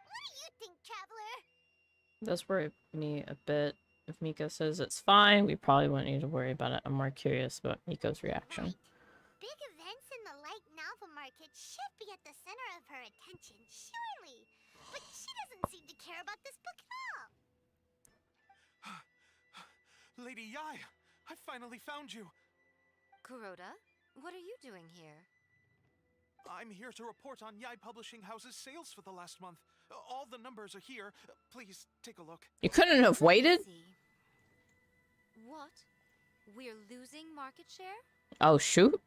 What do you think, Traveler? Does worry me a bit. If Miko says it's fine, we probably wouldn't need to worry about it. I'm more curious about Miko's reaction. Right. Big events in the light novel market should be at the center of her attention, surely. But she doesn't seem to care about this book at all. Lady Yai, I finally found you. Kuroda, what are you doing here? I'm here to report on Yai Publishing House's sales for the last month. All the numbers are here. Please take a look. You couldn't have waited? See. What? We're losing market share? Oh, shoot.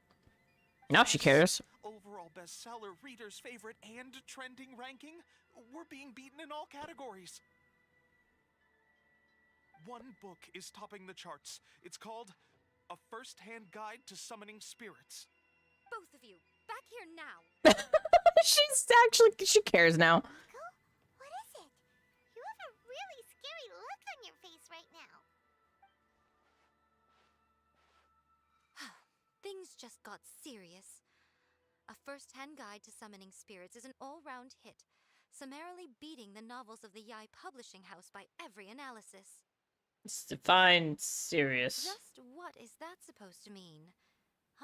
Now she cares. Overall bestseller, readers' favorite, and trending ranking. We're being beaten in all categories. One book is topping the charts. It's called A First-Hand Guide to Summoning Spirits. Both of you, back here now! She cares now. Miko, what is it? You have a really scary look on your face right now. Things just got serious. A first-hand guide to summoning spirits is an all-round hit, summarily beating the novels of the Yai Publishing House by every analysis. It's defined serious. Just what is that supposed to mean?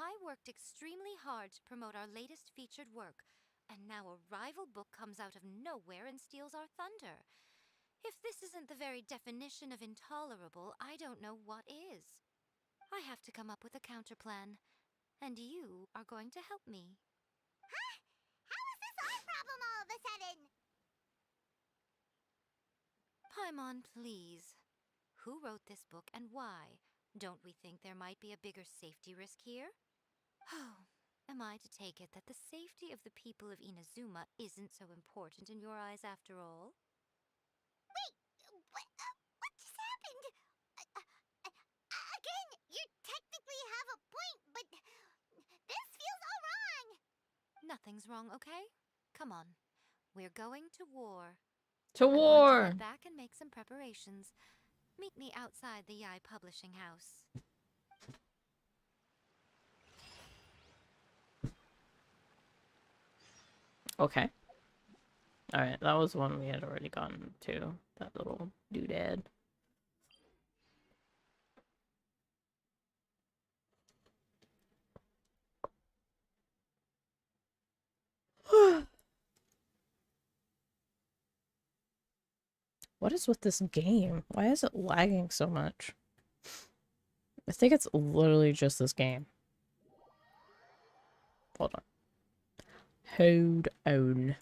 I worked extremely hard to promote our latest featured work, and now a rival book comes out of nowhere and steals our thunder. If this isn't the very definition of intolerable, I don't know what is. I have to come up with a counterplan, and you are going to help me. Huh? How is this our problem all of a sudden? Paimon, please. Who wrote this book and why? Don't we think there might be a bigger safety risk here? Oh, am I to take it that the safety of the people of Inazuma isn't so important in your eyes after all? Wait, what just happened? Again, you technically have a point, but this feels all wrong. Nothing's wrong, okay? Come on. We're going to war. To I'm going to war! head back and make some preparations. Meet me outside the Yai Publishing House. Okay. Alright, that was one we had already gotten to. That little doodad. What is with this game? Why is it lagging so much? I think it's literally just this game. Hold on. Hold on.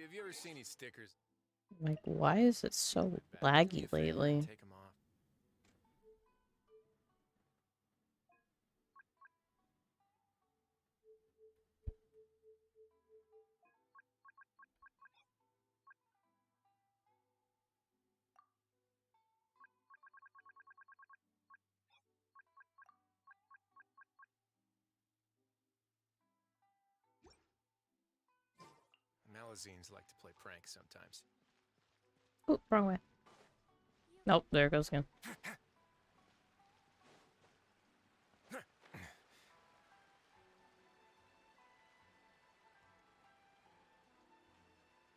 Have you ever seen these stickers? Like, why is it so Do me a laggy favor and lately? Take 'em off. Malazines like to play pranks sometimes. Oh, wrong way. Nope, there it goes again.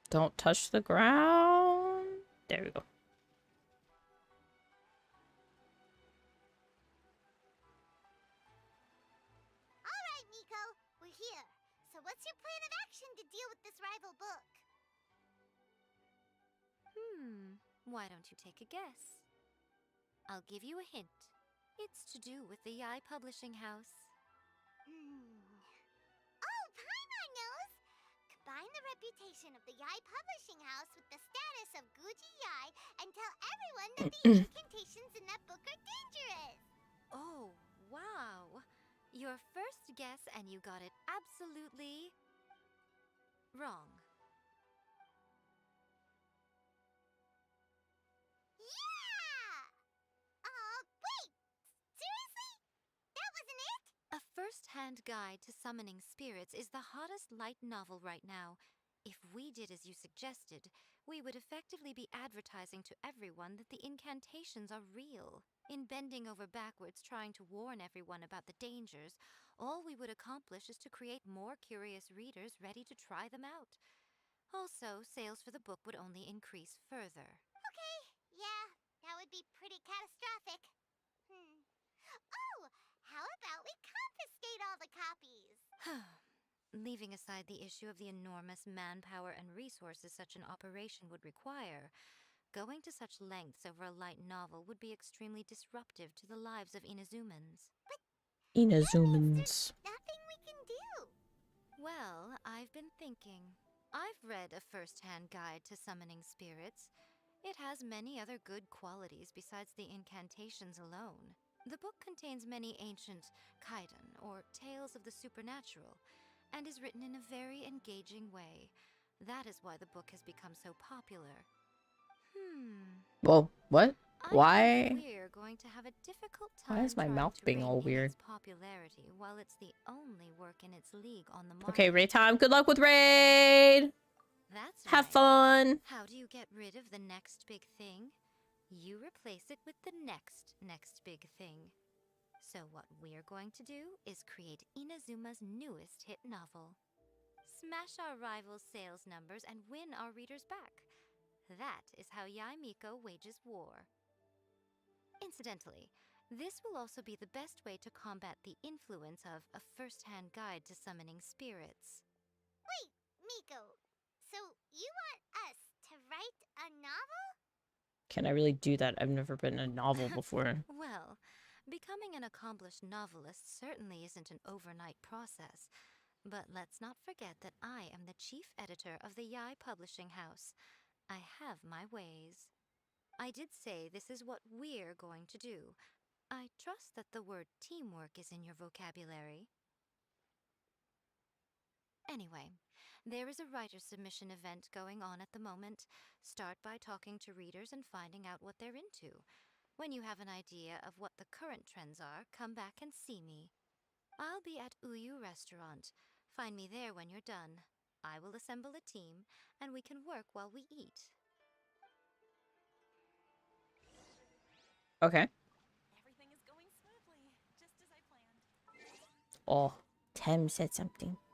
Don't touch the ground. There we go. All right, Nico, we're here. So what's your plan of action to deal with this rival book? Why don't you take a guess? I'll give you a hint. It's to do with the Yai Publishing House. Oh, Paimon knows! Combine the reputation of the Yai Publishing House with the status of Guji Yai and tell everyone that the incantations in that book are dangerous! Oh, wow. Your first guess and you got it absolutely wrong. Yeah! Wait! Seriously? That wasn't it? A first-hand guide to summoning spirits is the hottest light novel right now. If we did as you suggested, we would effectively be advertising to everyone that the incantations are real. In bending over backwards trying to warn everyone about the dangers, all we would accomplish is to create more curious readers ready to try them out. Also, sales for the book would only increase further. Okay, yeah, that would be pretty catastrophic. Oh, how about we confiscate all the copies? Leaving aside the issue of the enormous manpower and resources such an operation would require, going to such lengths over a light novel would be extremely disruptive to the lives of Inazumans. Inazumans. Nothing we can do. Well, I've been thinking. I've read a first-hand guide to summoning spirits. It has many other good qualities besides the incantations alone. The book contains many ancient kaidan, or tales of the supernatural, and is written in a very engaging way. That is why the book has become so popular. Well, what? I Why? think we're going to have a difficult time Why is my trying mouth to being rein all in weird? its popularity while it's the only work in its league on the market. Okay, raid time. Good luck with raid. That's Have right. fun. How do you get rid of the next big thing? You replace it with the next big thing. So what we're going to do is create Inazuma's newest hit novel. Smash our rivals' sales numbers and win our readers back. That is how Yae Miko wages war. Incidentally, this will also be the best way to combat the influence of a first-hand guide to summoning spirits. Wait, Miko. So you want us to write a novel? Can I really do that? I've never written a novel before. Well, becoming an accomplished novelist certainly isn't an overnight process. But let's not forget that I am the chief editor of the Yae Publishing House. I have my ways. I did say this is what we're going to do. I trust that the word teamwork is in your vocabulary. Anyway, there is a writer submission event going on at the moment. Start by talking to readers and finding out what they're into. When you have an idea of what the current trends are, come back and see me. I'll be at Uyu Restaurant. Find me there when you're done. I will assemble a team, and we can work while we eat. Okay. Everything is going smoothly, just as I planned. Oh, Tem said something. Stop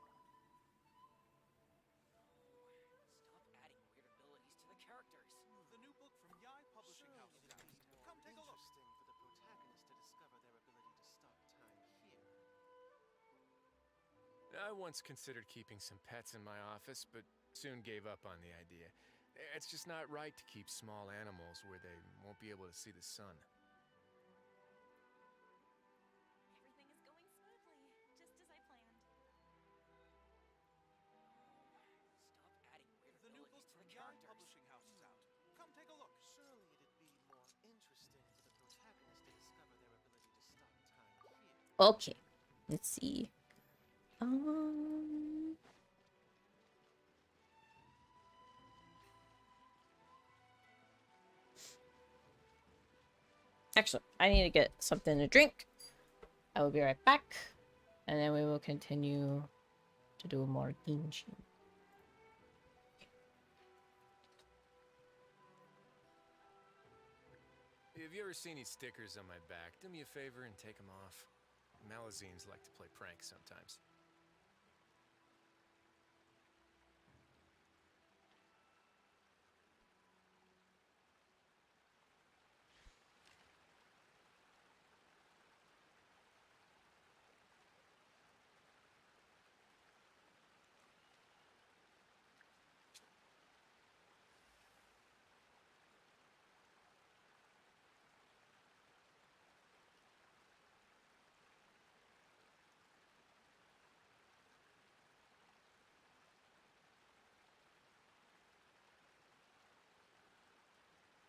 adding weird abilities to the characters. The new book from Yae Publishing House is out. Come take a look. Interesting for the protagonist to discover their ability to stop time here. I once considered keeping some pets in my office, but soon gave up on the idea. It's just not right to keep small animals where they won't be able to see the sun. Everything is going smoothly, just as I planned. Stop adding weird The new book abilities to from the Yae characters. Publishing House is out. Come take a look. Surely it'd be more interesting for the protagonist to discover their ability to stop time here. Okay. Let's see. Um. Actually, I need to get something to drink. I will be right back. And then we will continue to do more Genshin. Have you ever seen these stickers on my back? Do me a favor and take them off. Malazines like to play pranks sometimes.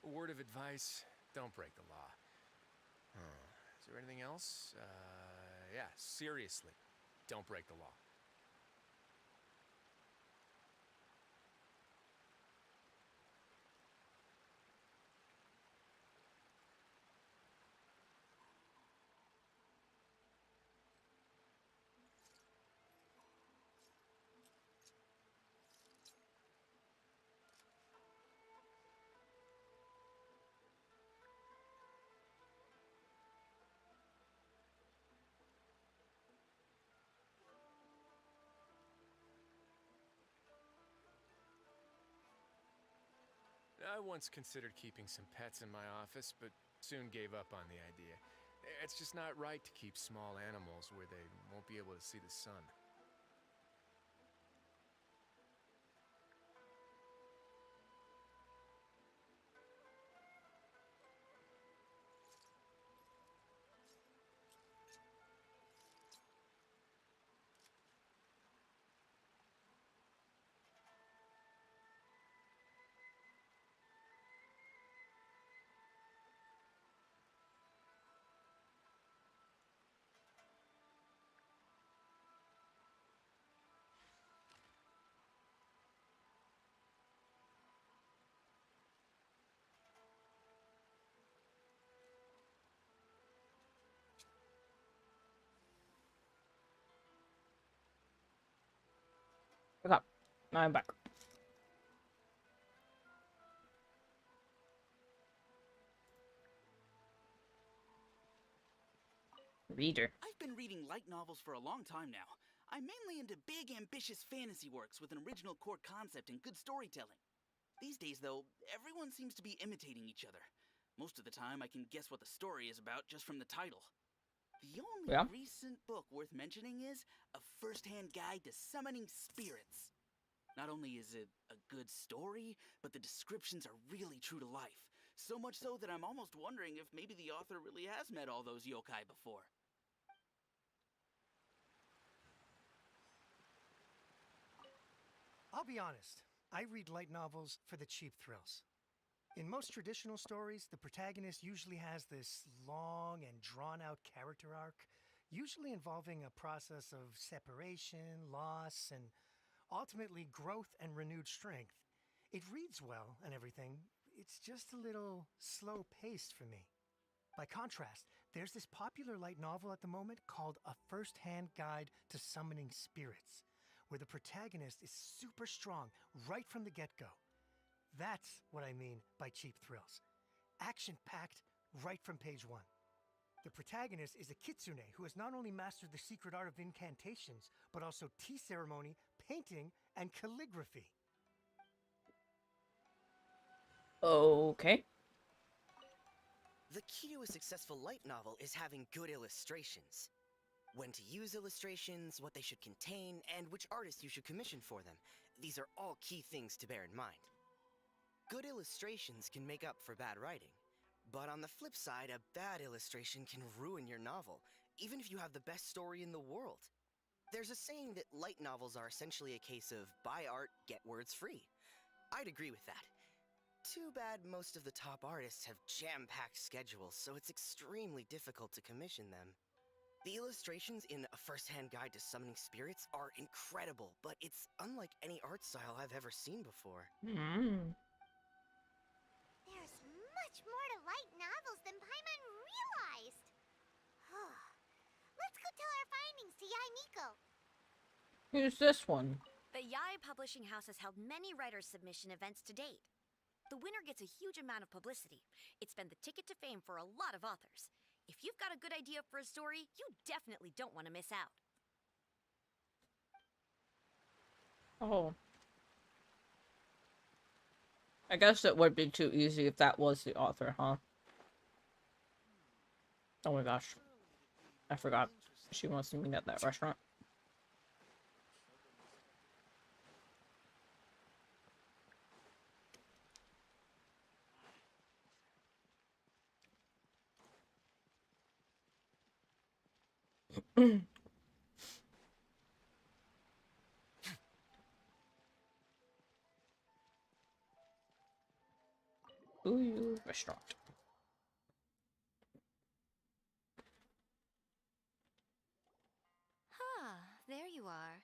A word of advice, don't break the law. Is there anything else? Yeah, seriously, don't break the law. I once considered keeping some pets in my office, but soon gave up on the idea. It's just not right to keep small animals where they won't be able to see the sun. I'm back. Reader. I've been reading light novels for a long time now. I'm mainly into big, ambitious fantasy works with an original core concept and good storytelling. These days, though, everyone seems to be imitating each other. Most of the time, I can guess what the story is about just from the title. The only Yeah. recent book worth mentioning is A First-Hand Guide to Summoning Spirits. Not only is it a good story, but the descriptions are really true to life. So much so that I'm almost wondering if maybe the author really has met all those yokai before. I'll be honest, I read light novels for the cheap thrills. In most traditional stories, the protagonist usually has this long and drawn out character arc, usually involving a process of separation, loss, and ultimately growth and renewed strength. It reads well and everything, it's just a little slow paced for me. By contrast, there's this popular light novel at the moment called A First-Hand Guide to Summoning Spirits, where the protagonist is super strong right from the get-go. That's what I mean by cheap thrills. Action-packed right from page one. The protagonist is a kitsune who has not only mastered the secret art of incantations, but also tea ceremony, painting, and calligraphy. Okay. The key to a successful light novel is having good illustrations. When to use illustrations, what they should contain, and which artist you should commission for them. These are all key things to bear in mind. Good illustrations can make up for bad writing. But on the flip side, a bad illustration can ruin your novel, even if you have the best story in the world. There's a saying that light novels are essentially a case of buy art, get words free. I'd agree with that. Too bad most of the top artists have jam-packed schedules, so it's extremely difficult to commission them. The illustrations in A First-Hand Guide to Summoning Spirits are incredible, but it's unlike any art style I've ever seen before. There's much more to light novels than Paimon realized. Let's go tell our findings to Yai Miko. Who's this one? The Yai Publishing House has held many writers' submission events to date. The winner gets a huge amount of publicity. It's been the ticket to fame for a lot of authors. If you've got a good idea for a story, you definitely don't want to miss out. Oh. I guess it would be too easy if that was the author, huh? Oh my gosh. I forgot. She wants to meet at that restaurant. Ooh, restaurant. There you are.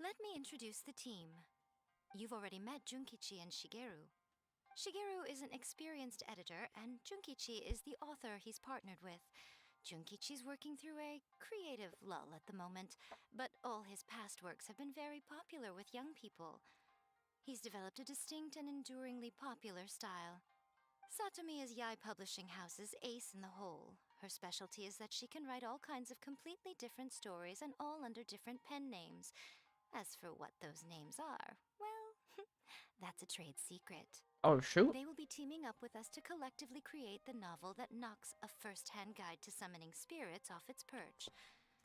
Let me introduce the team. You've already met Junkichi and Shigeru. Shigeru is an experienced editor, and Junkichi is the author he's partnered with. Junkichi's working through a creative lull at the moment, but all his past works have been very popular with young people. He's developed a distinct and enduringly popular style. Satomi is Yai Publishing House's ace in the hole. Her specialty is that she can write all kinds of completely different stories and all under different pen names. As for what those names are, well, that's a trade secret. Oh, shoot. They will be teaming up with us to collectively create the novel that knocks A First-Hand Guide to Summoning Spirits off its perch.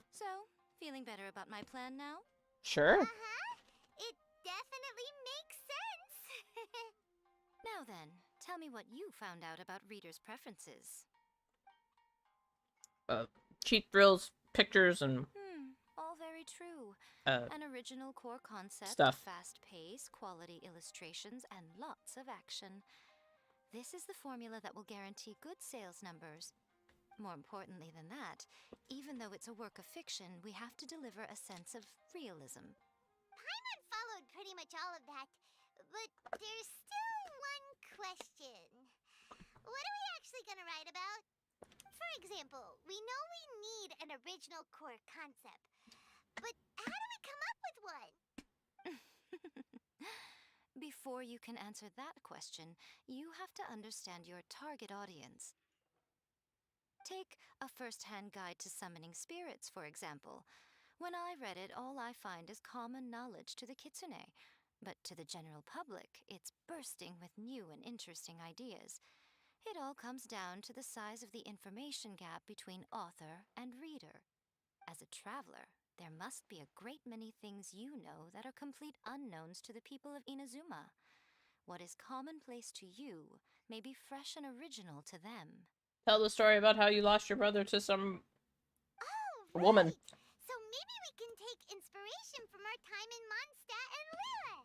So, feeling better about my plan now? Sure. It definitely makes sense. Now then, tell me what you found out about readers' preferences. Cheap thrills, pictures, and All very true. An original core concept, stuff. fast pace, quality illustrations, and lots of action. This is the formula that will guarantee good sales numbers. More importantly than that, even though it's a work of fiction, we have to deliver a sense of realism. Paimon followed pretty much all of that, but there's still one question. What are we actually gonna write about? For example, we know we need an original core concept, but how do we come up with one? Before you can answer that question, you have to understand your target audience. Take a first-hand guide to summoning spirits, for example. When I read it, all I find is common knowledge to the kitsune. But to the general public, it's bursting with new and interesting ideas. It all comes down to the size of the information gap between author and reader. As a traveler, there must be a great many things you know that are complete unknowns to the people of Inazuma. What is commonplace to you may be fresh and original to them. Tell the story about how you lost your brother to some Oh, woman. right. So maybe we can take inspiration from our time in Mondstadt and Lille.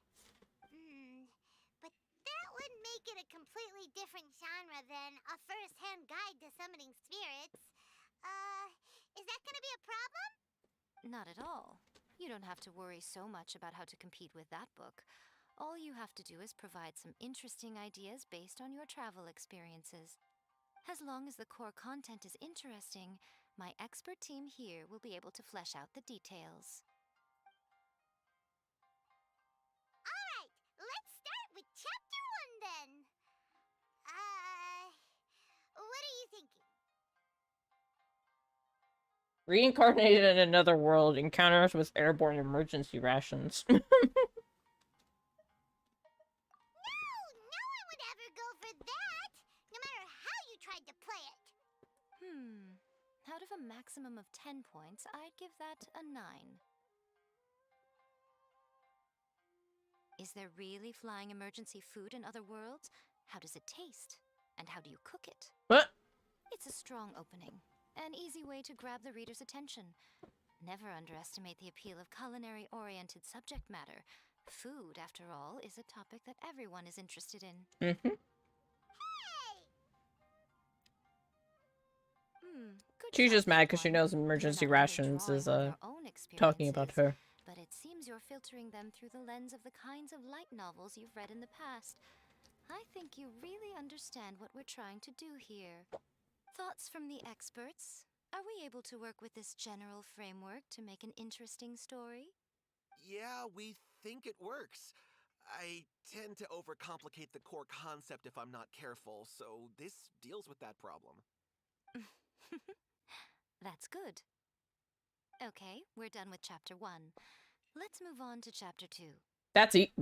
But that would make it a completely different genre than a first-hand guide to summoning spirits. Is that gonna be a problem? Not at all. You don't have to worry so much about how to compete with that book. All you have to do is provide some interesting ideas based on your travel experiences. As long as the core content is interesting, my expert team here will be able to flesh out the details. Alright, let's start with chapter 1 then. What are you thinking? Reincarnated in another world, encounters with airborne emergency rations. No, no one would ever go for that, no matter how you tried to play it. Out of a maximum of 10 points, I'd give that a 9. Is there really flying emergency food in other worlds? How does it taste? And how do you cook it? What? It's a strong opening. An easy way to grab the reader's attention. Never underestimate the appeal of culinary-oriented subject matter. Food, after all, is a topic that everyone is interested in. Mm-hmm. She's just mad because she knows emergency rations is talking about her. But it seems you're filtering them through the lens of the kinds of light novels you've read in the past. I think you really understand what we're trying to do here. Thoughts from the experts? Are we able to work with this general framework to make an interesting story? Yeah, we think it works. I tend to overcomplicate the core concept if I'm not careful, so this deals with that problem. That's good. Okay, we're done with chapter 1. Let's move on to chapter 2. That's it?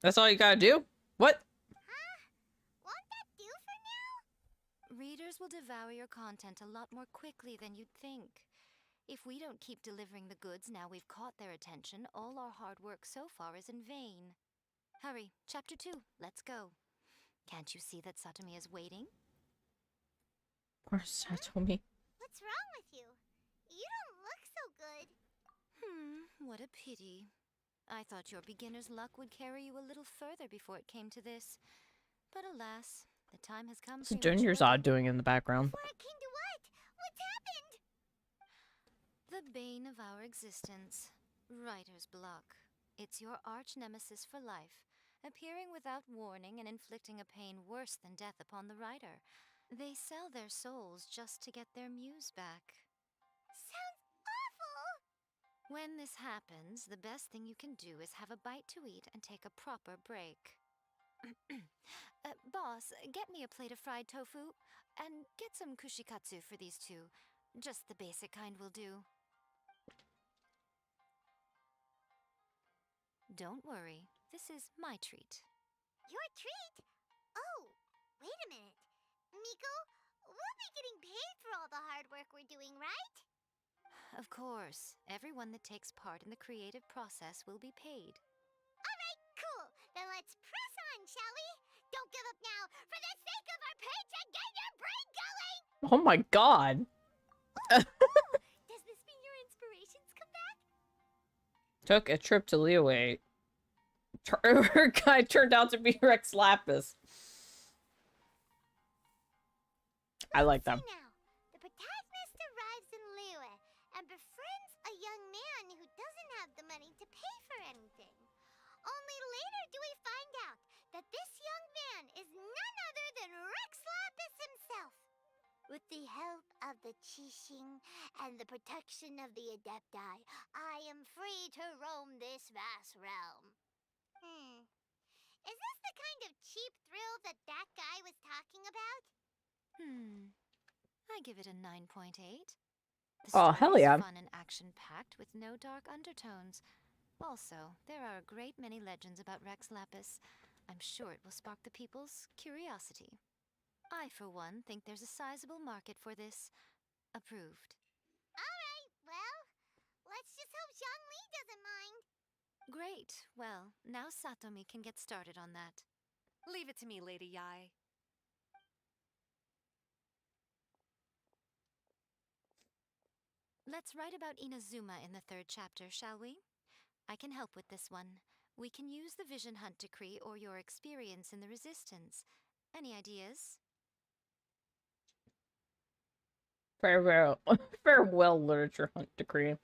That's all you gotta do? What? Huh? Won't that do for now? Readers will devour your content a lot more quickly than you'd think. If we don't keep delivering the goods now we've caught their attention, all our hard work so far is in vain. Hurry, chapter 2, let's go. Can't you see that Satomi is waiting? Poor Satomi. What's wrong with you? You don't look so good. What a pity. I thought your beginner's luck would carry you a little further before it came to this. But alas, the time has come What's Junior's odd doing in the background? Before it came to what? What's happened? The bane of our existence. Writer's block. It's your arch nemesis for life, appearing without warning and inflicting a pain worse than death upon the writer. They sell their souls just to get their muse back. Sounds awful! When this happens, the best thing you can do is have a bite to eat and take a proper break. Boss, get me a plate of fried tofu, and get some kushikatsu for these two. Just the basic kind will do. Don't worry, this is my treat. Your treat? Oh, wait a minute. Miko, we'll be getting paid for all the hard work we're doing, right? Of course, everyone that takes part in the creative process will be paid. Alright, cool. Then let's press on, shall we? Don't give up now, for the sake of our paycheck, get your brain going! Oh my god. Does this mean your inspirations come back? Took a trip to Liyue. Her guy turned out to be Rex Lapis. I like them. Now, the protagonist arrives in Liyue and befriends a young man who doesn't have the money to pay for anything. Only later do we find out that this young man is none other than Rex Lapis himself. With the help of the Qixing and the protection of the Adepti, I am free to roam this vast realm. Is this the kind of cheap thrill that guy was talking about? I give it a 9.8. The Oh, story hell is yeah. fun and action-packed with no dark undertones. Also, there are a great many legends about Rex Lapis. I'm sure it will spark the people's curiosity. I, for one, think there's a sizable market for this. Approved. Alright, well, let's just hope Zhongli doesn't mind. Great. Well, now Satomi can get started on that. Leave it to me, Lady Yai. Let's write about Inazuma in the 3rd chapter, shall we? I can help with this one. We can use the Vision Hunt decree or your experience in the Resistance. Any ideas? Farewell, farewell, literature hunt decree.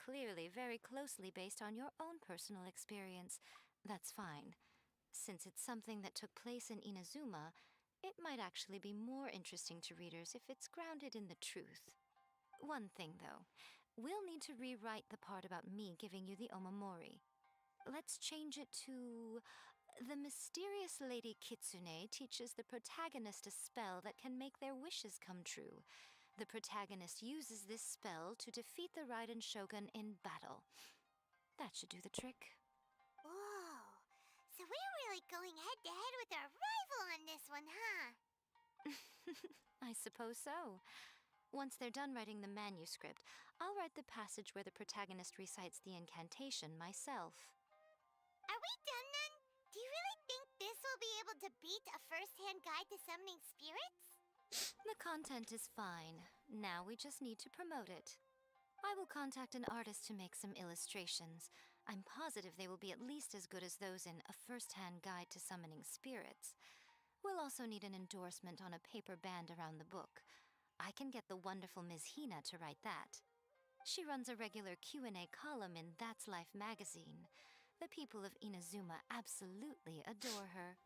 Clearly very closely based on your own personal experience. That's fine. Since it's something that took place in Inazuma, it might actually be more interesting to readers if it's grounded in the truth. One thing, though. We'll need to rewrite the part about me giving you the Omamori. Let's change it to... The mysterious Lady Kitsune teaches the protagonist a spell that can make their wishes come true. The protagonist uses this spell to defeat the Raiden Shogun in battle. That should do the trick. Whoa, so we're really going head to head with our rival on this one, huh? I suppose so. Once they're done writing the manuscript, I'll write the passage where the protagonist recites the incantation myself. Are we done then? Do you really think this will be able to beat a first-hand guide to summoning spirits? The content is fine. Now we just need to promote it. I will contact an artist to make some illustrations. I'm positive they will be at least as good as those in A First-Hand Guide to Summoning Spirits. We'll also need an endorsement on a paper band around the book. I can get the wonderful Ms. Hina to write that. She runs a regular Q&A column in That's Life magazine. The people of Inazuma absolutely adore her.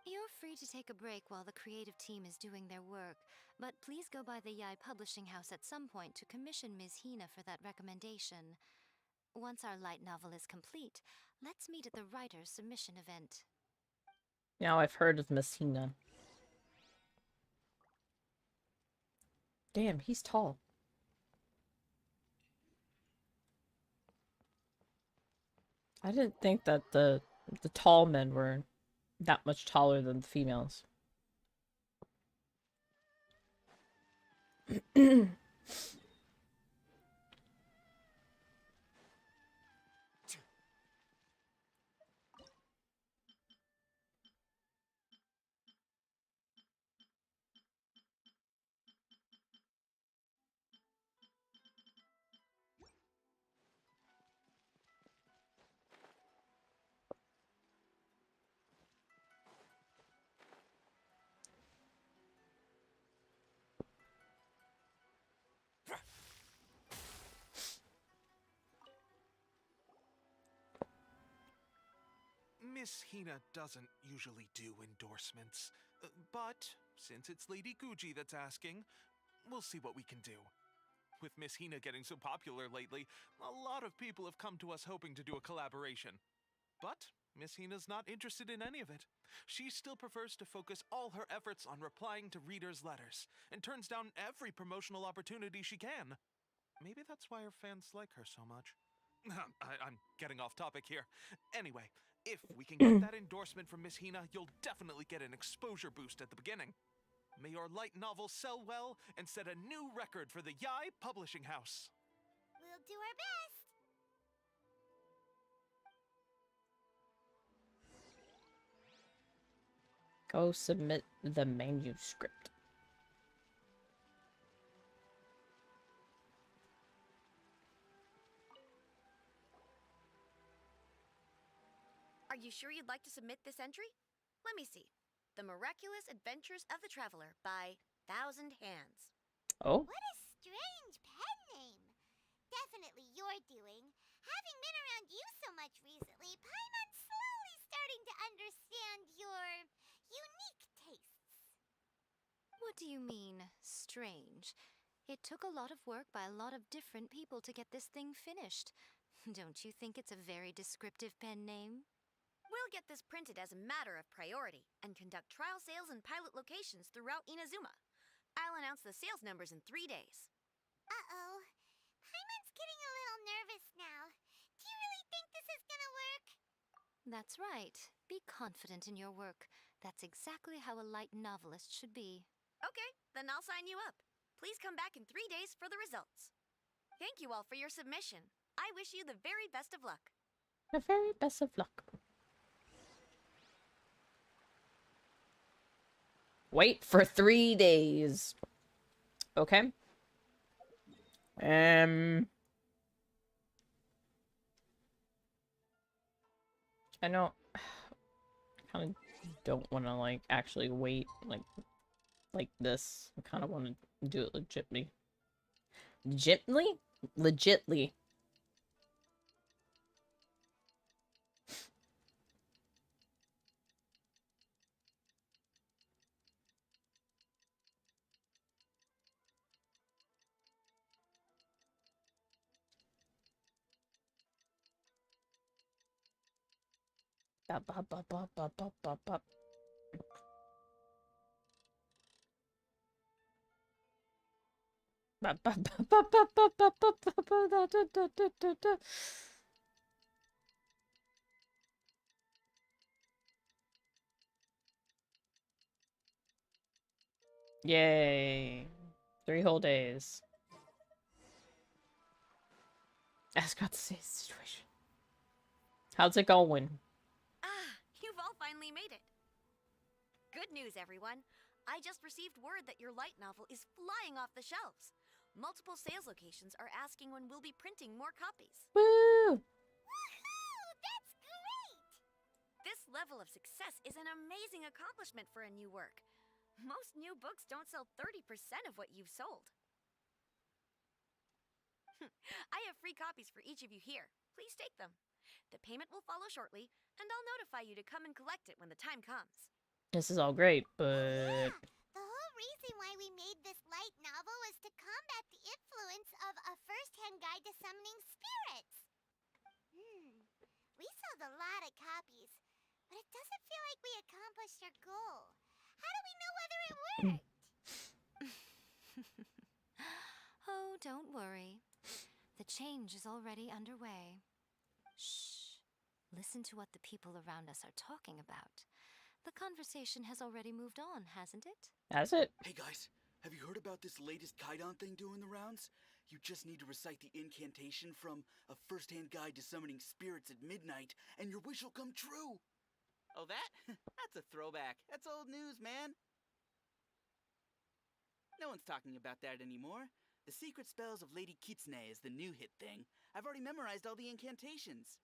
You're free to take a break while the creative team is doing their work, but please go by the Yai Publishing House at some point to commission Ms. Hina for that recommendation. Once our light novel is complete, let's meet at the writer's submission event. Now I've heard of Messina. Damn, he's tall. I didn't think that the tall men were that much taller than the females. Miss Hina doesn't usually do endorsements, but since it's Lady Guji that's asking, we'll see what we can do. With Miss Hina getting so popular lately, a lot of people have come to us hoping to do a collaboration. But Miss Hina's not interested in any of it. She still prefers to focus all her efforts on replying to readers' letters, and turns down every promotional opportunity she can. Maybe that's why her fans like her so much. I'm getting off topic here. Anyway, if we can get that endorsement from Miss Hina, you'll definitely get an exposure boost at the beginning. May your light novel sell well and set a new record for the Yai Publishing House. We'll do our best. Go submit the manuscript. Are you sure you'd like to submit this entry? Let me see. The Miraculous Adventures of the Traveler by Thousand Hands. Oh? What a strange pen name. Definitely your doing. Having been around you so much recently, Paimon's slowly starting to understand your unique tastes. What do you mean, strange? It took a lot of work by a lot of different people to get this thing finished. Don't you think it's a very descriptive pen name? We'll get this printed as a matter of priority and conduct trial sales in pilot locations throughout Inazuma. I'll announce the sales numbers in 3 days. Uh-oh. Paimon's getting a little nervous now. Do you really think this is gonna work? That's right. Be confident in your work. That's exactly how a light novelist should be. Okay, then I'll sign you up. Please come back in 3 days for the results. Thank you all for your submission. I wish you the very best of luck. The very best of luck. Wait for 3 days. Okay. I know. I kind of don't want to like actually wait like this. I kind of want to do it legitly. Legitly? Legitly. Bop, bop, bop, bop, bop, bop, bop, bop. Bop, bop, bop, bop, bop, bop, bop, bop, bop, da, da, da, da, da, da. Yay. 3 whole days. Ascot safe situation. How's it going? Ah, you've all finally made it. Good news, everyone. I just received word that your light novel is flying off the shelves. Multiple sales locations are asking when we'll be printing more copies. Woo! Woohoo! That's great! This level of success is an amazing accomplishment for a new work. Most new books don't sell 30% of what you've sold. I have free copies for each of you here. Please take them. The payment will follow shortly, and I'll notify you to come and collect it when the time comes. This is all great, but Yeah, the whole reason why we made this light novel was to combat the influence of a first-hand guide to summoning spirits. We sold a lot of copies, but it doesn't feel like we accomplished our goal. How do we know whether it worked? Oh, don't worry. The change is already underway. Shh. Listen to what the people around us are talking about. The conversation has already moved on, hasn't it? has it? Hey guys, have you heard about this latest Kaidan thing doing the rounds? You just need to recite the incantation from A First-Hand Guide to Summoning Spirits at Midnight, and your wish will come true! Oh, that? That's a throwback. That's old news, man. No one's talking about that anymore. The Secret Spells of Lady Kitsune is the new hit thing. I've already memorized all the incantations.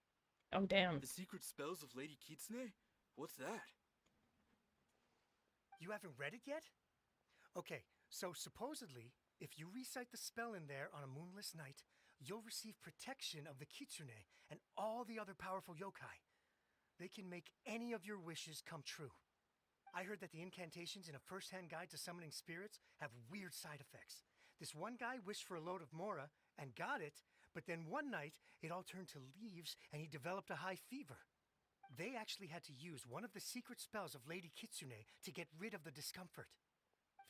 Oh, damn. The Secret Spells of Lady Kitsune? What's that? You haven't read it yet? Okay, so supposedly, if you recite the spell in there on a moonless night, you'll receive protection of the Kitsune and all the other powerful yokai. They can make any of your wishes come true. I heard that the incantations in A First-Hand Guide to Summoning Spirits have weird side effects. This one guy wished for a load of Mora and got it, but then one night it all turned to leaves and he developed a high fever. They actually had to use one of the secret spells of Lady Kitsune to get rid of the discomfort.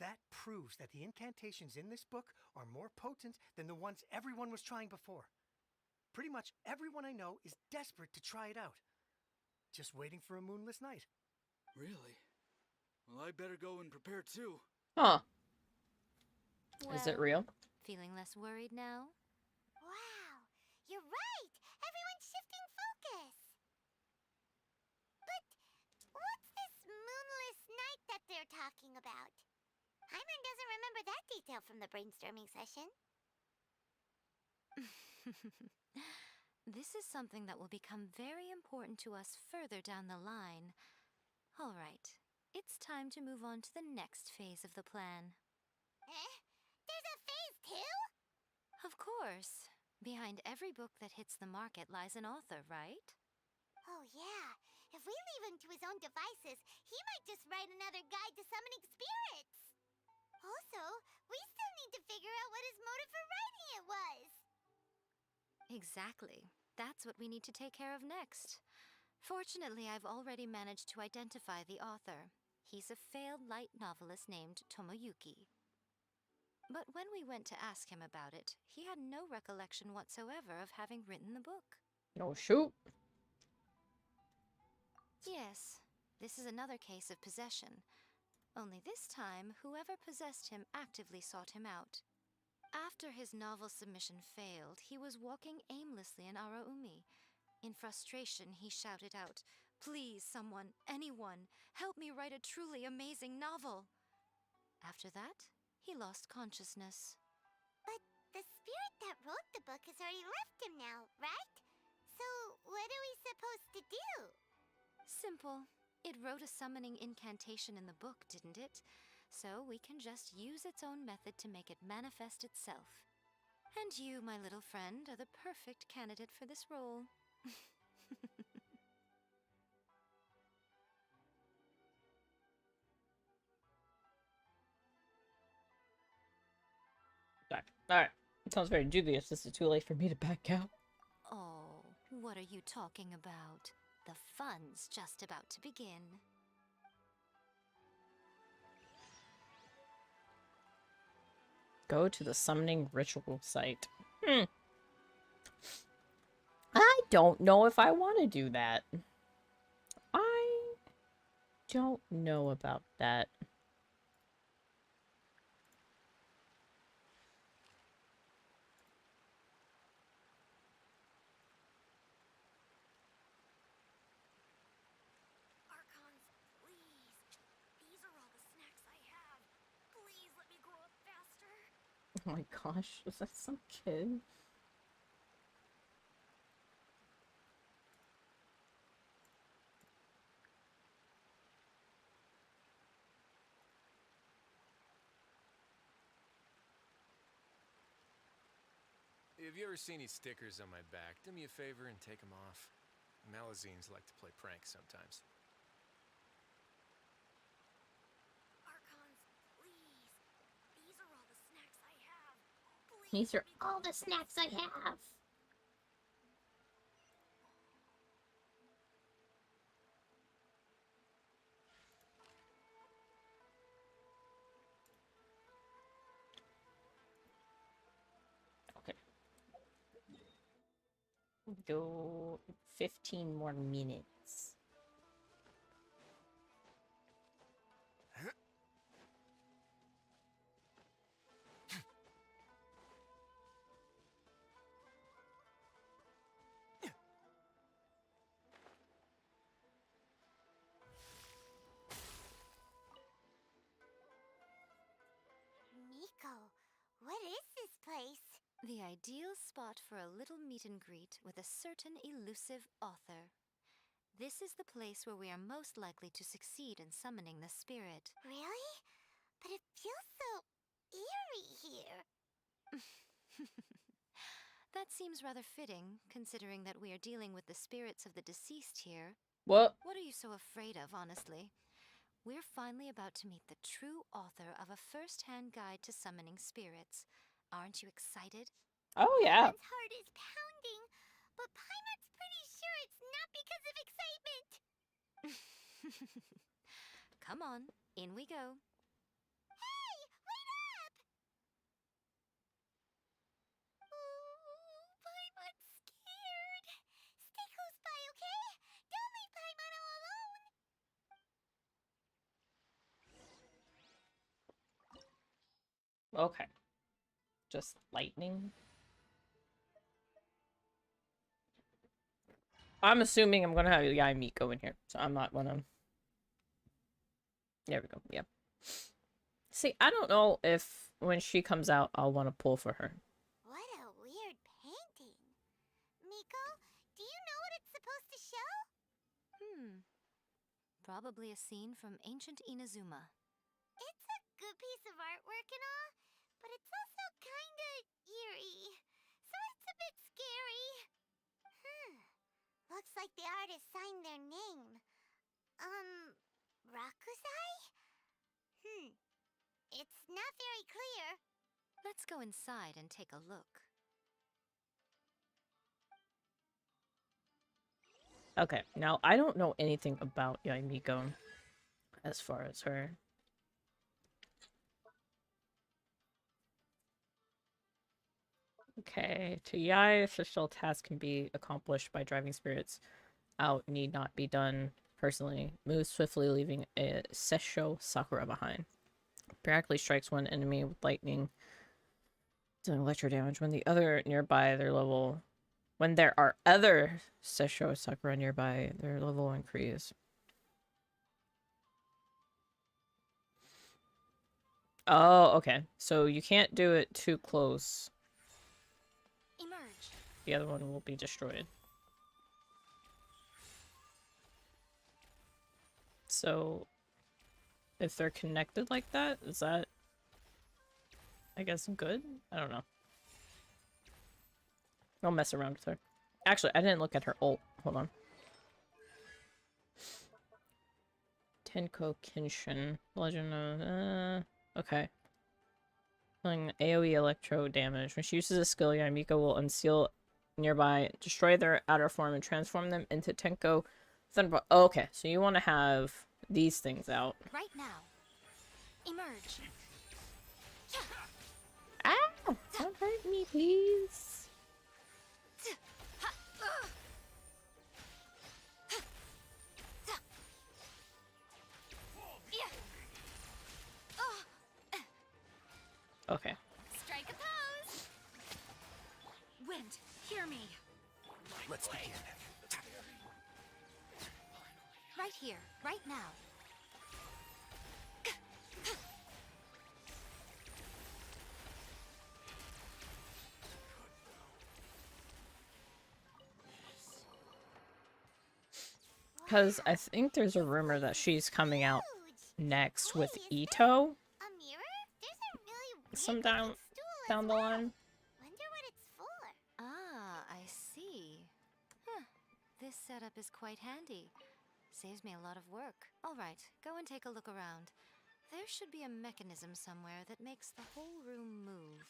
That proves that the incantations in this book are more potent than the ones everyone was trying before. Pretty much everyone I know is desperate to try it out. Just waiting for a moonless night. Really? Well, I better go and prepare too. Huh. Well, Is it real? Feeling less worried now? Wow, you're right! Everyone's shifting focus! But what's this moonless night that they're talking about? Hyman doesn't remember that detail from the brainstorming session. This is something that will become very important to us further down the line. All right, it's time to move on to the next phase of the plan. Eh? There's a phase 2? Of course. Behind every book that hits the market lies an author, right? Oh yeah, if we leave him to his own devices, he might just write another guide to summoning spirits! Also, we still need to figure out what his motive for writing it was! Exactly. That's what we need to take care of next. Fortunately, I've already managed to identify the author. He's a failed light novelist named Tomoyuki. But when we went to ask him about it, he had no recollection whatsoever of having written the book. No shoot. Yes, this is another case of possession. Only this time, whoever possessed him actively sought him out. After his novel submission failed, he was walking aimlessly in Araumi. In frustration, he shouted out, "Please, someone, anyone, help me write a truly amazing novel." After that, he lost consciousness. But the spirit that wrote the book has already left him now, right? So, what are we supposed to do? Simple. It wrote a summoning incantation in the book, didn't it? So we can just use its own method to make it manifest itself. And you, my little friend, are the perfect candidate for this role. Alright. It sounds very dubious. This is too late for me to back out. Oh, what are you talking about? The fun's just about to begin. Go to the summoning ritual site. I don't know if I want to do that. I don't know about that. Archons, please. These are all the snacks I have. Please let me grow up faster. Oh my gosh, is that some kid? Have you ever seen these stickers on my back? Do me a favor and take them off. Malazines like to play pranks sometimes. Archons, please. These are all the snacks I have. Please These are let me all grow the up snacks I faster. have. Okay. Go 15 more minutes. Miko, what is this place? The ideal spot for a little meet and greet with a certain elusive author. This is the place where we are most likely to succeed in summoning the spirit. Really? But it feels so eerie here. That seems rather fitting, considering that we are dealing with the spirits of the deceased here. What? What are you so afraid of, honestly? We're finally about to meet the true author of a first-hand guide to summoning spirits. Aren't you excited? Oh, yeah. Paimon's heart is pounding, but Paimon's pretty sure it's not because of excitement. Come on, in we go. Hey, wait up! Ooh, Paimon's scared. Stay close by, okay? Don't leave Paimon all alone. Okay. Just lightning. I'm assuming I'm gonna have Yai Miko in here, so I'm not gonna... There we go, yeah. See, I don't know if when she comes out, I'll want to pull for her. What a weird painting. Miko, do you know what it's supposed to show? Probably a scene from ancient Inazuma. It's a good piece of artwork and all, but it's also kinda eerie. So it's a bit scary. Looks like the artist signed their name. Rakusai? It's not very clear. Let's go inside and take a look. Okay, now I don't know anything about Yaimiko as far as her. Okay, to Yai, official tasks can be accomplished by driving spirits out, need not be done personally. Move swiftly, leaving a Sessho Sakura behind. Periodically strikes one enemy with lightning, doing electro damage. When the other nearby, their level. When there are other Sessho Sakura nearby, their level will increase. Oh, okay. So you can't do it too close. Emerge. The other one will be destroyed. So, if they're connected like that, is that, I guess, good? I don't know. I'll mess around with her. Actually, I didn't look at her ult. Hold on. Tenko Kenshin. Legend of... okay. Dealing AoE electro damage. When she uses a skill, Yamiko will unseal nearby, destroy their outer form, and transform them into Tenko Thunderbolt. Oh, okay, so you want to have these things out. Right now. Emerge. Ow! Don't hurt me, please. Okay. Strike a pose. Wind, hear me. Let's begin. Right here, right now. Because I think there's a rumor that she's coming out next with Hey, Ito a mirror? There's a really weird some looking stool down as the well. line. Wonder what it's for. Ah, I see. Huh. This setup is quite handy. Saves me a lot of work. All right, go and take a look around. There should be a mechanism somewhere that makes the whole room move.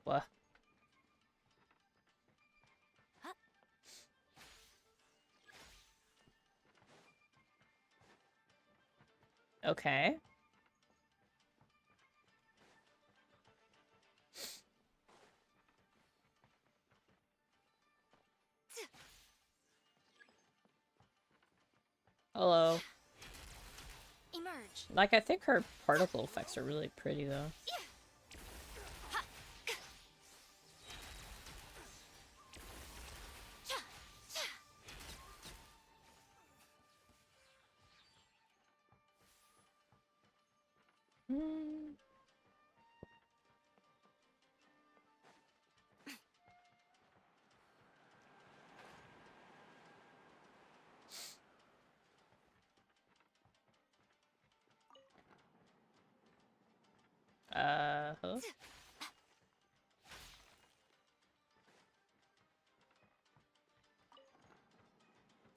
What? Huh? Okay. Hello. Emerge. Like, I think her particle effects are really pretty, though. Hmm. Hello?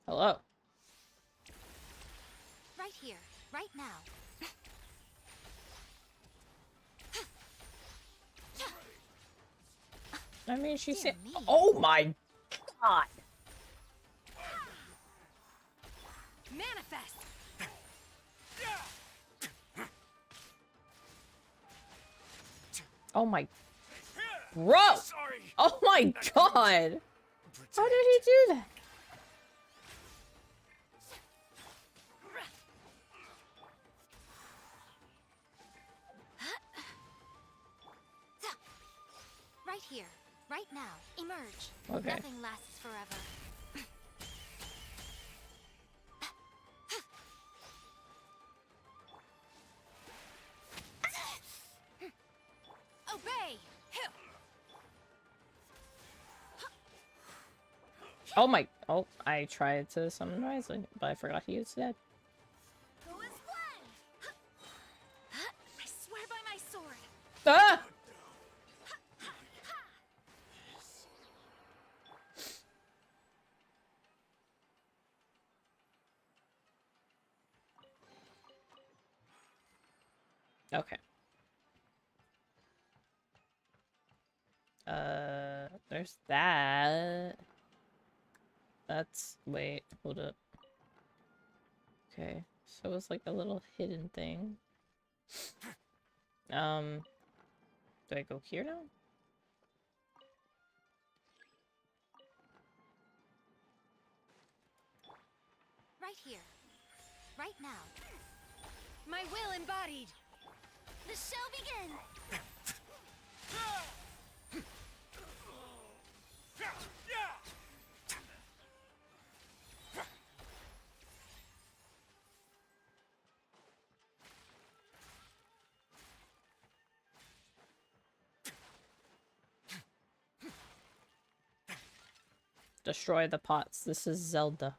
Hello? Right here, right now. I mean, she said. Me. Oh my god! Manifest. Oh my. Bro! Oh my god! How did he do that? Right here, right now. Emerge. Okay. Nothing lasts forever. Obey. Oh my. Oh, I tried to summon Rising, but I forgot he was dead. Who is fled? I swear by my sword. Ah! Okay. There's that. That's... Wait, hold up. Okay, so it's like a little hidden thing. Do I go here now? Right here. Right now. My will embodied. The show begins! Destroy the pots. This is Zelda.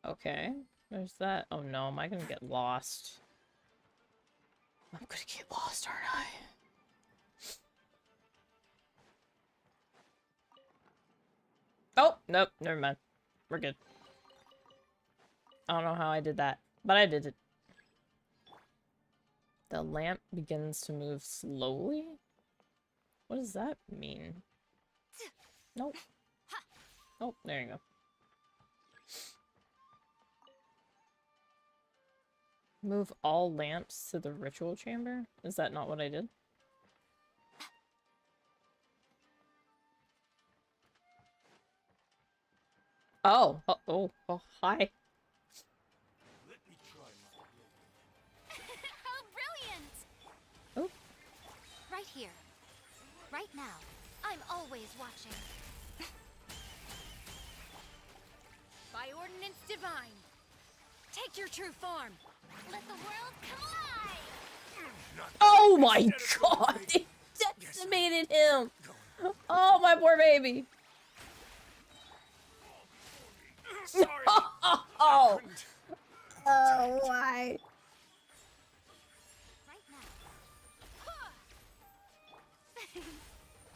Okay, there's that. Oh no, am I gonna get lost? I'm gonna get lost, aren't I? Oh, nope, never mind. We're good. I don't know how I did that, but I did it. The lamp begins to move slowly? What does that mean? Nope. Nope, there you go. Move all lamps to the ritual chamber? Is that not what I did? Oh, oh, hi. How brilliant! Oh. Right here. Right now. I'm always watching. By ordinance divine. Take your true form. Let the world come alive! Oh my god! It decimated him! Oh, my poor baby! Sorry. Oh, why? Right now.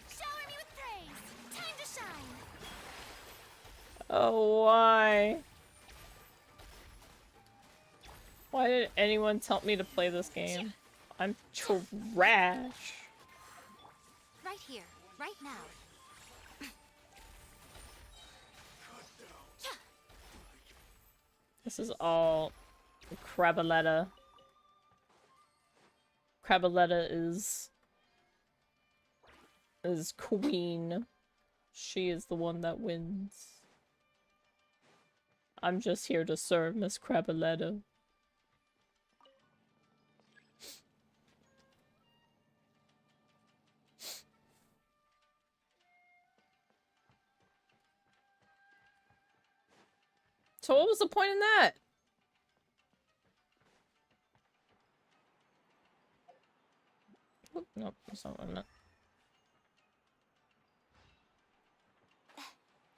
Shower me with praise. Time to shine. Oh, why? Why did anyone tell me to play this game? I'm trash. Right here. Right now. This is all Crabaletta. Crabaletta is queen. She is the one that wins. I'm just here to serve Miss Crabaletta. So what was the point in that? Oop, nope, that's not what I meant.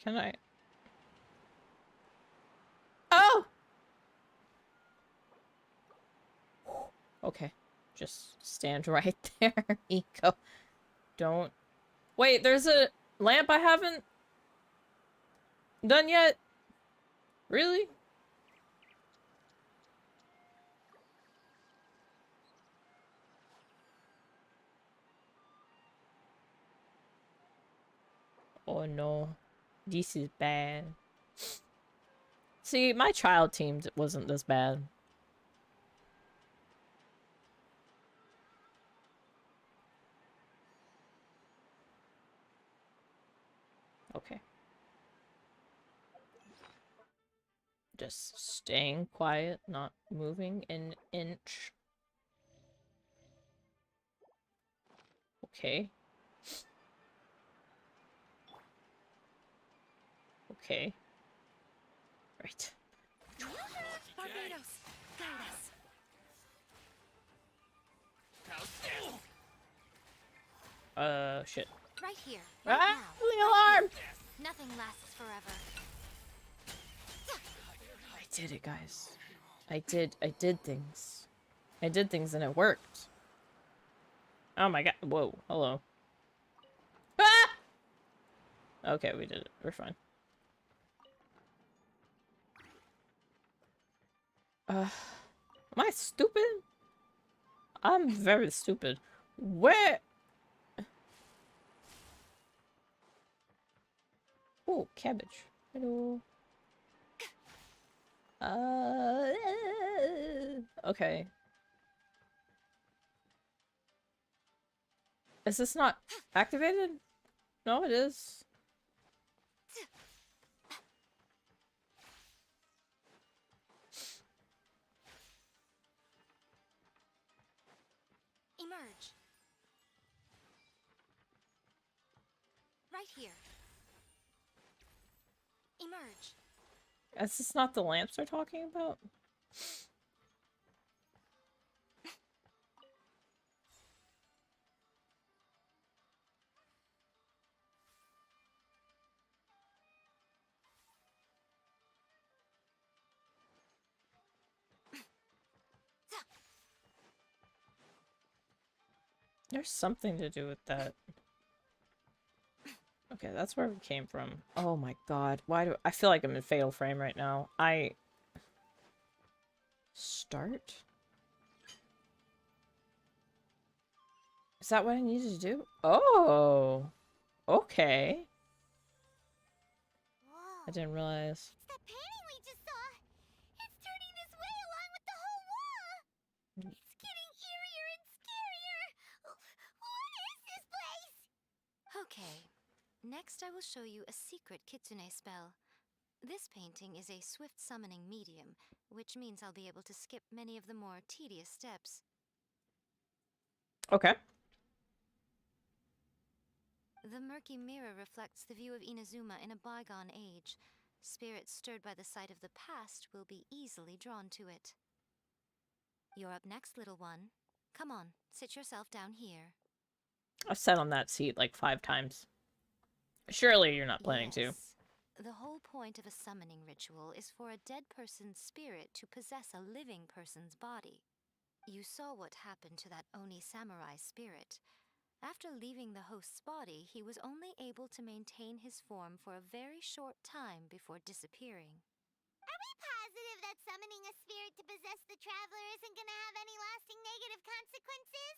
Can I? Oh! Okay. Just stand right there, Eco. Don't... Wait, there's a lamp I haven't done yet? Really? Oh no. This is bad. See, my child team wasn't this bad. Okay. Just staying quiet, not moving an inch. Okay. Okay. Right. Barbados, guide us. Shit. Right here. Right Ah! now. The alarm! Nothing lasts forever. I did it, guys. I did things. I did things and it worked. Oh my god. Whoa. Hello. Ah! Okay, we did it. We're fine. Am I stupid? I'm very stupid. Where? Oh, cabbage. Hello. Okay. Is this not activated? No, it is. Emerge. Right here. Emerge. Is this not the lamps they're talking about? There's something to do with that. Okay, that's where we came from. Oh my god. Why do I feel like I'm in fatal frame right now? Start? Is that what I needed to do? Oh. Okay. Whoa. I didn't realize. It's that painting we just saw. It's turning this way along with the whole wall. It's getting eerier and scarier. What is this place? Okay. Next, I will show you a secret kitsune spell. This painting is a swift summoning medium, which means I'll be able to skip many of the more tedious steps. Okay. The murky mirror reflects the view of Inazuma in a bygone age. Spirits stirred by the sight of the past will be easily drawn to it. You're up next, little one. Come on, sit yourself down here. I've sat on that seat like 5 times. Surely you're not planning to. Yes. The whole point of a summoning ritual is for a dead person's spirit to possess a living person's body. You saw what happened to that Oni samurai spirit. After leaving the host's body, he was only able to maintain his form for a very short time before disappearing. Are we positive that summoning a spirit to possess the traveler isn't gonna have any lasting negative consequences?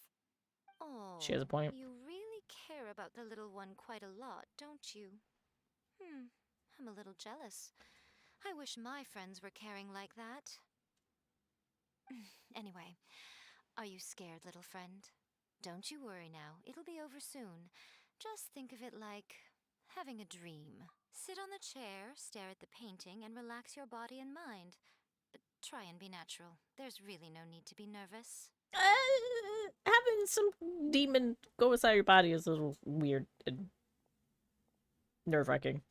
Oh, She has a point. you really care about the little one quite a lot, don't you? I'm a little jealous. I wish my friends were caring like that. Anyway, are you scared, little friend? Don't you worry now, it'll be over soon. Just think of it like having a dream. Sit on the chair, stare at the painting, and relax your body and mind. Try and be natural. There's really no need to be nervous. Having some demon go inside your body is a little weird and nerve-wracking.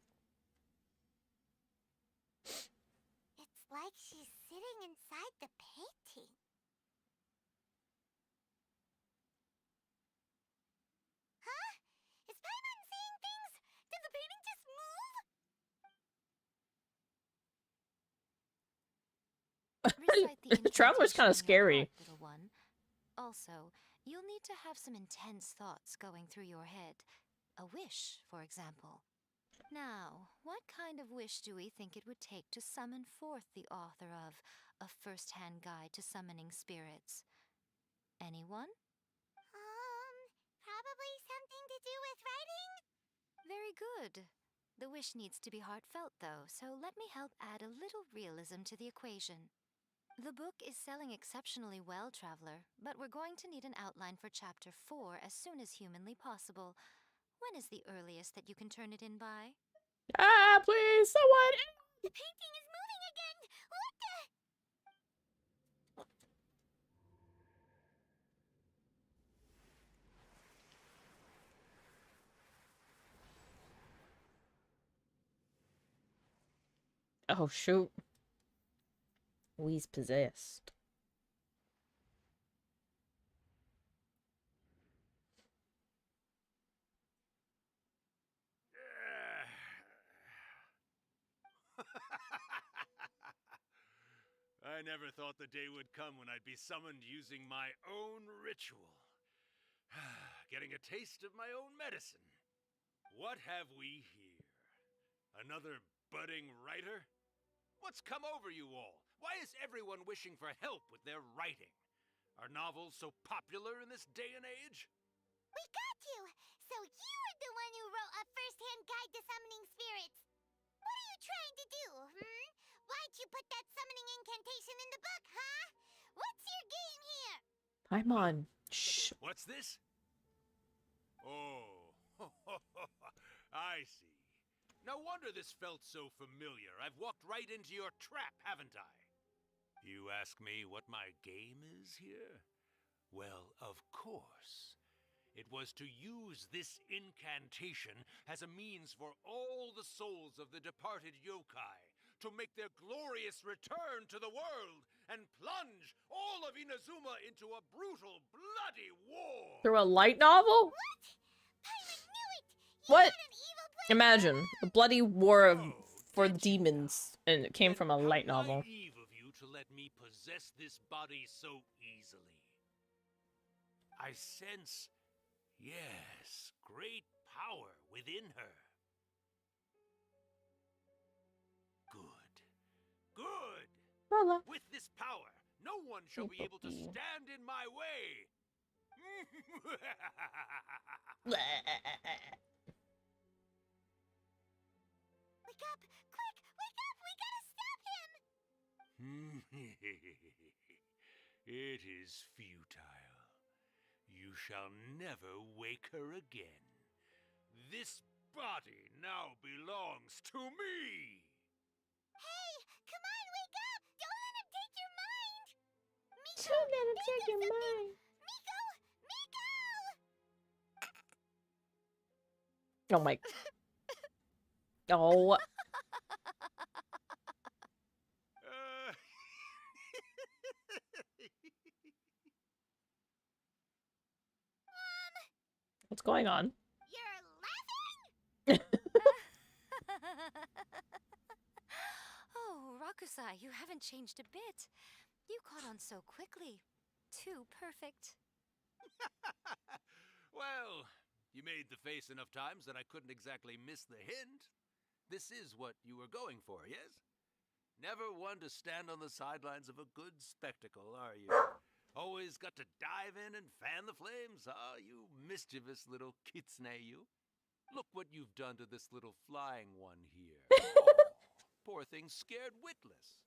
It's like she's sitting inside the painting. Huh? Is Paimon seeing things? Did the painting just move? Recite the Traveler's kind of incantation in your scary. heart, little one. Also, you'll need to have some intense thoughts going through your head. A wish, for example. Now, what kind of wish do we think it would take to summon forth the author of A First-Hand Guide to Summoning Spirits? Anyone? Probably something to do with writing? Very good. The wish needs to be heartfelt, though, so let me help add a little realism to the equation. The book is selling exceptionally well, Traveler, but we're going to need an outline for Chapter 4 as soon as humanly possible. When is the earliest that you can turn it in by? Ah, please, someone! The painting is moving again! What the? Oh, shoot. We's possessed. I never thought the day would come when I'd be summoned using my own ritual. Getting a taste of my own medicine. What have we here? Another budding writer? What's come over you all? Why is everyone wishing for help with their writing? Are novels so popular in this day and age? We got you! So you were the one who wrote a first-hand guide to summoning spirits. What are you trying to do, Why'd you put that summoning incantation in the book, huh? What's your game here? Paimon. Shh. What's this? Oh, I see. No wonder this felt so familiar. I've walked right into your trap, haven't I? You ask me what my game is here? Well, of course. It was to use this incantation as a means for all the souls of the departed yokai to make their glorious return to the world and plunge all of Inazuma into a brutal, bloody war. Through a light novel? What? Pirate knew it! You What? had an evil plan. Imagine a bloody war for did you demons, and it came Then from a light how novel. naive of you to let me possess this body so easily. I sense, yes, great power within her. Good. Good! Voila. With this power, no one shall be able to Puppy. stand in my way. Wake up! Quick! Wake up! We gotta stop him! It is futile. You shall never wake her again. This body now belongs to me. Hey! Come on, wake up! Don't let him take your mind! Miko! Don't let him think take of your something! mind. Miko! Miko! Oh my. Oh. What's going on? You're laughing? Oh, Rakusai, you haven't changed a bit. You caught on so quickly. Too perfect. Well, you made the face enough times that I couldn't exactly miss the hint. This is what you were going for, yes? Never one to stand on the sidelines of a good spectacle, are you? Always got to dive in and fan the flames, huh? You mischievous little kitsune, you. Look what you've done to this little flying one here. Oh, poor thing scared witless.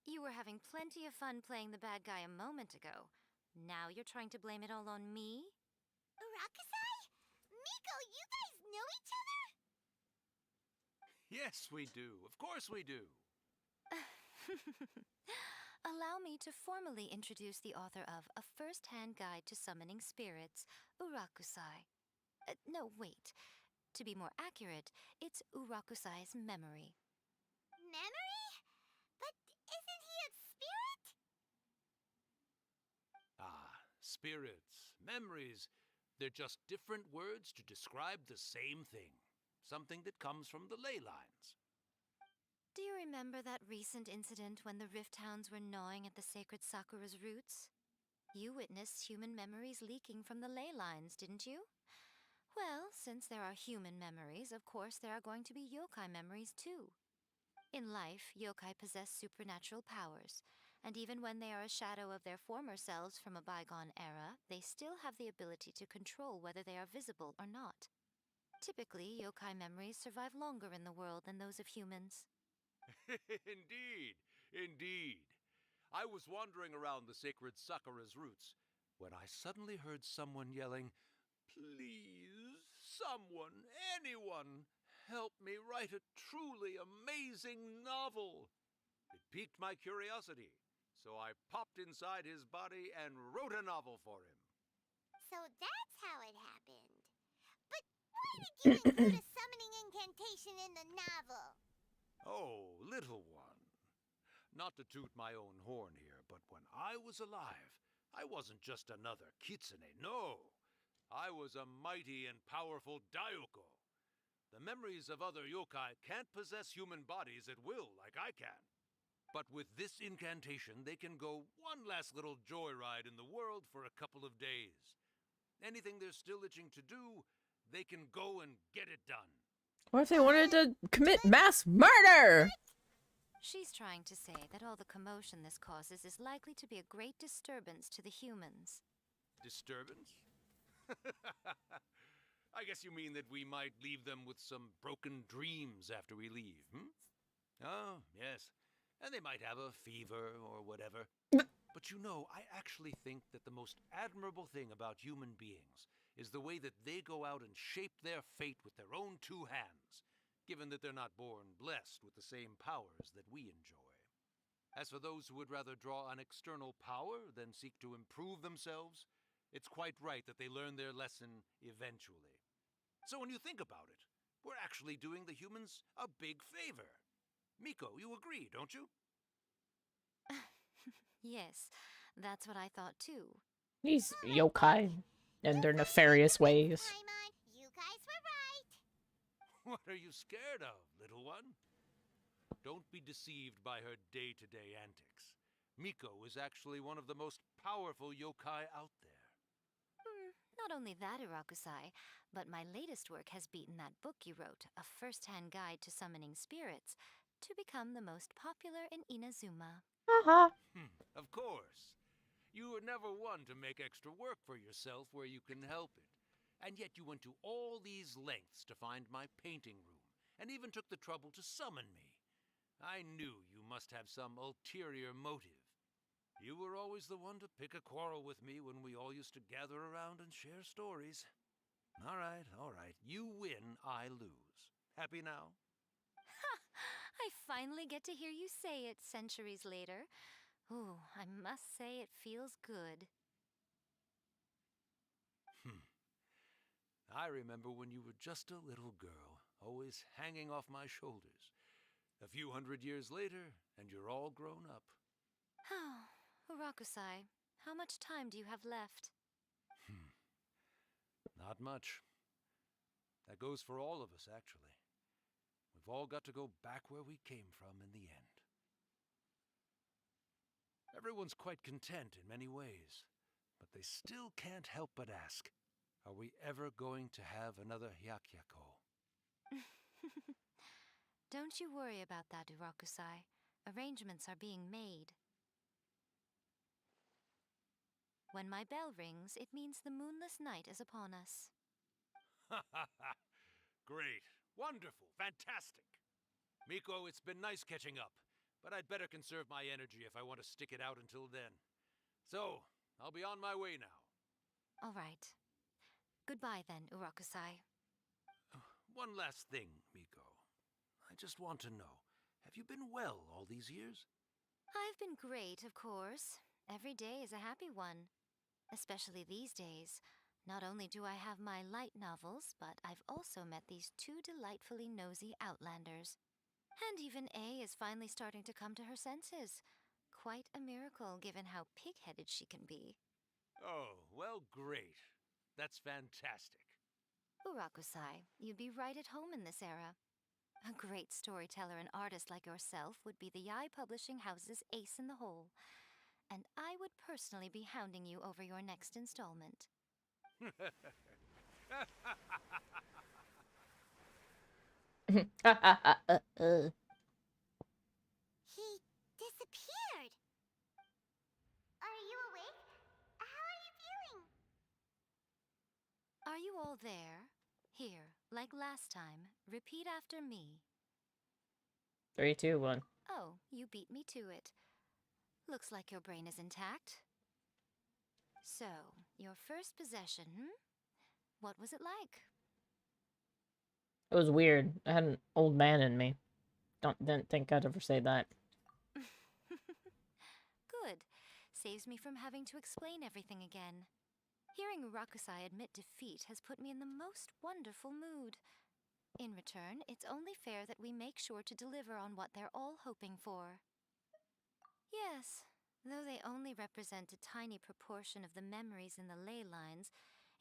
You were having plenty of fun playing the bad guy a moment ago. Now you're trying to blame it all on me? Rakusai? Miko, you guys know each other? Yes, we do. Of course we do. Allow me to formally introduce the author of A First-Hand Guide to Summoning Spirits, Urakusai. No, wait. To be more accurate, it's Urakusai's memory. Memory? But isn't he a spirit? Ah, spirits, memories. They're just different words to describe the same thing. Something that comes from the ley lines. Do you remember that recent incident when the Rift Hounds were gnawing at the sacred Sakura's roots? You witnessed human memories leaking from the ley lines, didn't you? Well, since there are human memories, of course there are going to be yokai memories too. In life, yokai possess supernatural powers, and even when they are a shadow of their former selves from a bygone era, they still have the ability to control whether they are visible or not. Typically, yokai memories survive longer in the world than those of humans. Indeed, indeed. I was wandering around the sacred Sakura's roots when I suddenly heard someone yelling, "Please, someone, anyone, help me write a truly amazing novel." It piqued my curiosity, so I popped inside his body and wrote a novel for him. So that's how it happened. But why did you include a summoning incantation in the novel? Oh, little one. Not to toot my own horn here, but when I was alive, I wasn't just another kitsune, no. I was a mighty and powerful Daioko. The memories of other yokai can't possess human bodies at will like I can. But with this incantation, they can go one last little joyride in the world for a couple of days. Anything they're still itching to do, they can go and get it done. Or if they wanted to commit mass murder? She's trying to say that all the commotion this causes is likely to be a great disturbance to the humans. Disturbance? I guess you mean that we might leave them with some broken dreams after we leave, hmm? Oh, yes. And they might have a fever or whatever. But you know, I actually think that the most admirable thing about human beings is the way that they go out and shape their fate with their own two hands, given that they're not born blessed with the same powers that we enjoy. As for those who would rather draw on external power than seek to improve themselves, it's quite right that they learn their lesson eventually. So when you think about it, we're actually doing the humans a big favor. Miko, you agree, don't you? Yes, that's what I thought too. These yokai and their nefarious ways. Paimon, you guys were right. What are you scared of, little one? Don't be deceived by her day-to-day antics. Miko is actually one of the most powerful yokai out there. Not only that, Irakusai, but my latest work has beaten that book you wrote, A First-Hand Guide to Summoning Spirits, to become the most popular in Inazuma. Haha. Of course. You were never one to make extra work for yourself where you can help it. And yet you went to all these lengths to find my painting room, and even took the trouble to summon me. I knew you must have some ulterior motive. You were always the one to pick a quarrel with me when we all used to gather around and share stories. All right. You win, I lose. Happy now? I finally get to hear you say it centuries later. Ooh, I must say it feels good. I remember when you were just a little girl, always hanging off my shoulders. A few hundred years later, and you're all grown up. Oh, Urakusai, how much time do you have left? Not much. That goes for all of us, actually. We've all got to go back where we came from in the end. Everyone's quite content in many ways, but they still can't help but ask, are we ever going to have another Hyakyako? Don't you worry about that, Urakusai. Arrangements are being made. When my bell rings, it means the moonless night is upon us. Great. Wonderful. Fantastic. Miko, it's been nice catching up, but I'd better conserve my energy if I want to stick it out until then. So, I'll be on my way now. All right. Goodbye then, Urakusai. One last thing, Miko. I just want to know, have you been well all these years? I've been great, of course. Every day is a happy one. Especially these days. Not only do I have my light novels, but I've also met these two delightfully nosy outlanders. And even A is finally starting to come to her senses. Quite a miracle, given how pig-headed she can be. Oh, well, great. That's fantastic. Urakusai, you'd be right at home in this era. A great storyteller and artist like yourself would be the Yai Publishing House's ace in the hole. And I would personally be hounding you over your next installment. He disappeared. Are you awake? How are you feeling? Are you all there? Here, like last time, repeat after me. 3, 2, 1. Oh, you beat me to it. Looks like your brain is intact. So, your first possession, What was it like? It was weird. I had an old man in me. Didn't think I'd ever say that. Good. Saves me from having to explain everything again. Hearing Urakusai admit defeat has put me in the most wonderful mood. In return, it's only fair that we make sure to deliver on what they're all hoping for. Yes, though they only represent a tiny proportion of the memories in the ley lines,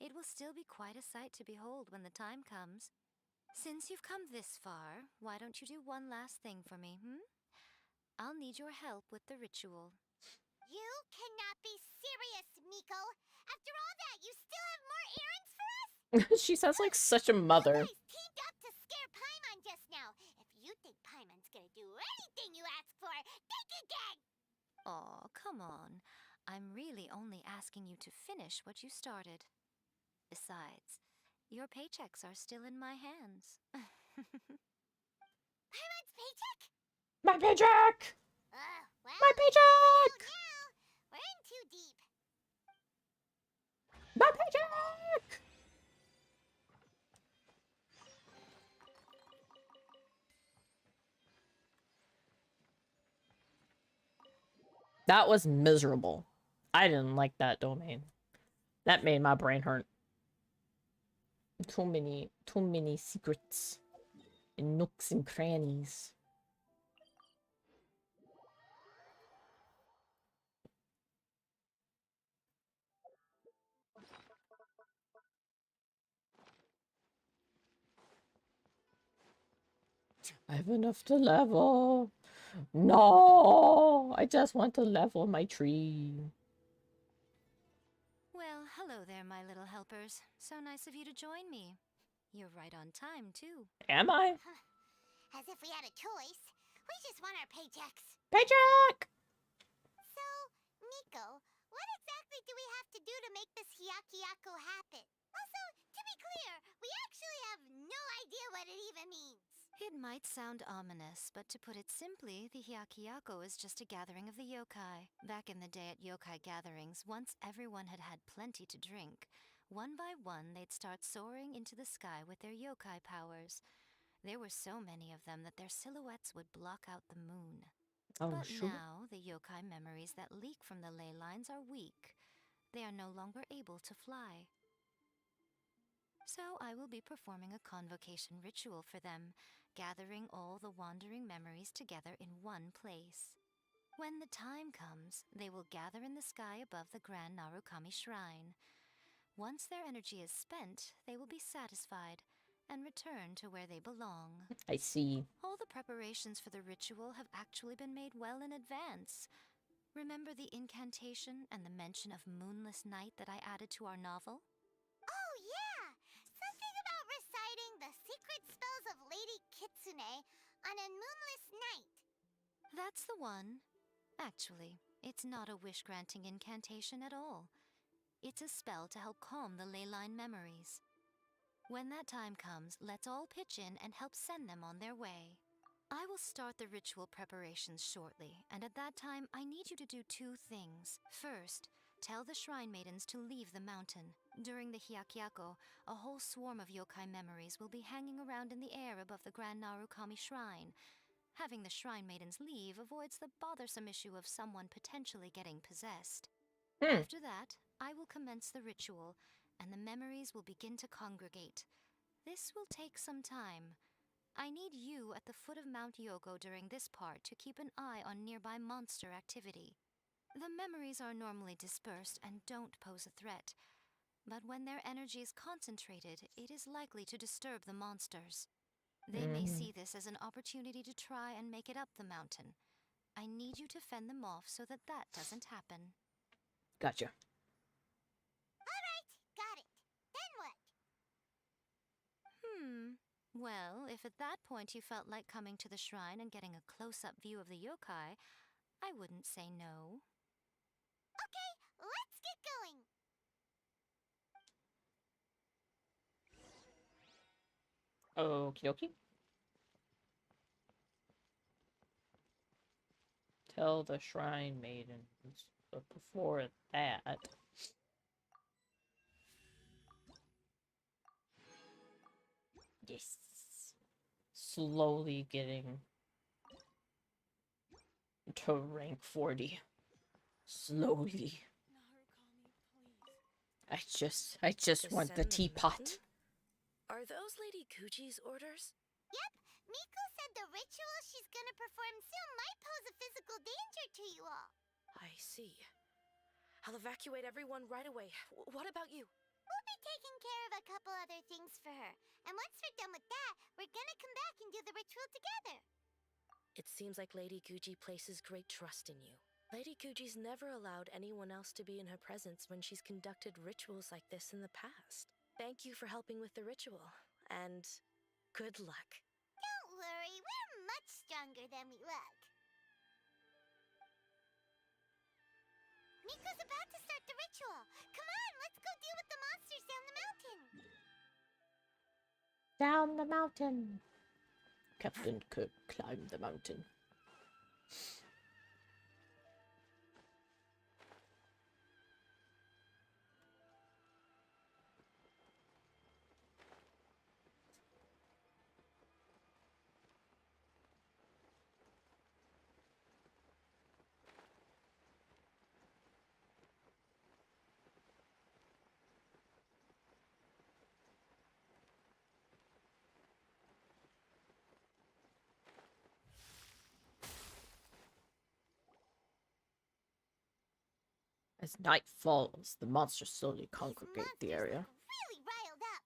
it will still be quite a sight to behold when the time comes. Since you've come this far, why don't you do one last thing for me, I'll need your help with the ritual. You cannot be serious, Miko. After all that, you still have more errands for us? She sounds like such a mother. You guys teamed up to scare Paimon Aw, come on. I'm really only asking you to finish what you started. Besides, your paychecks are still in my hands. Paimon's paycheck? My paycheck! Well, My here we go paycheck! now. We're in too deep. My paycheck! That was miserable. I didn't like that domain. That made my brain hurt. Too many secrets and nooks and crannies. I have enough to level. No, I just want to level my tree. Well, hello there, my little helpers. So nice of you to join me. You're right on time, too. Am I? As if we had a choice. We just want our paychecks. Paycheck! So, Nico, what exactly do we have to do to make this Hyakyako happen? Also, to be clear, we actually have no idea what it even means. It might sound ominous, but to put it simply, the Hyakyako is just a gathering of the yokai. Back in the day at yokai gatherings, once everyone had had plenty to drink, one by one they'd start soaring into the sky with their yokai powers. There were so many of them that their silhouettes would block out the moon. Oh, But sure. now, the yokai memories that leak from the ley lines are weak. They are no longer able to fly. So I will be performing a convocation ritual for them, gathering all the wandering memories together in one place. When the time comes, they will gather in the sky above the Grand Narukami Shrine. Once their energy is spent, they will be satisfied and return to where they belong. I see. All the preparations for the ritual have actually been made well in advance. Remember the incantation and the mention of moonless night that I added to our novel? Oh, yeah! Something about reciting the secret spells of Lady Kitsune on a moonless night. That's the one. Actually, it's not a wish-granting incantation at all. It's a spell to help calm the ley line memories. When that time comes, let's all pitch in and help send them on their way. I will start the ritual preparations shortly, and at that time, I need you to do two things. First, tell the shrine maidens to leave the mountain. During the Hyakyako, a whole swarm of yokai memories will be hanging around in the air above the Grand Narukami Shrine. Having the shrine maidens leave avoids the bothersome issue of someone potentially getting possessed. After that, I will commence the ritual, and the memories will begin to congregate. This will take some time. I need you at the foot of Mount Yogo during this part to keep an eye on nearby monster activity. The memories are normally dispersed and don't pose a threat, but when their energy is concentrated, it is likely to disturb the monsters. They may see this as an opportunity to try and make it up the mountain. I need you to fend them off so that that doesn't happen. Gotcha. Alright, got it. Then what? Well, if at that point you felt like coming to the shrine and getting a close-up view of the yokai, I wouldn't say no. Okay, let's get going. Okie dokie. Tell the shrine maidens. But before that... Yes. Slowly getting to rank 40. Slowly. I just want the teapot. Are those Lady Gucci's orders? Yep, Miko said the ritual she's gonna perform soon might pose a physical danger to you all. I see. I'll evacuate everyone right away. What about you? We'll be taking care of a couple other things for her. And once we're done with that, we're gonna come back and do the ritual together. It seems like Lady Gucci places great trust in you. Lady Gucci's never allowed anyone else to be in her presence when she's conducted rituals like this in the past. Thank you for helping with the ritual, and good luck. Don't worry, we're much stronger than we look. Miko's about to start the ritual. Come on, let's go deal with the monsters down the mountain. Down the mountain. Captain Kirk climbed the mountain. As night falls, the monsters slowly congregate the area. Really riled up.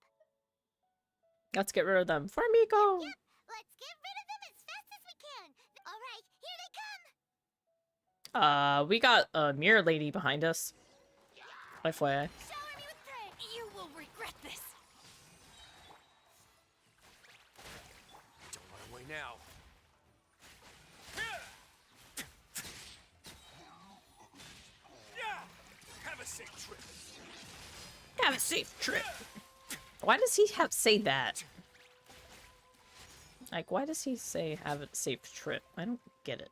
Let's get rid of them. For Miko! Yep, let's get rid of them as fast as we can. All right, here they come. We got a mirror lady behind us. FYI. Shower me with praise. You will regret this. Don't run away now. Have a safe trip. Have a safe trip. Why does he say that? Like, why does he say have a safe trip? I don't get it.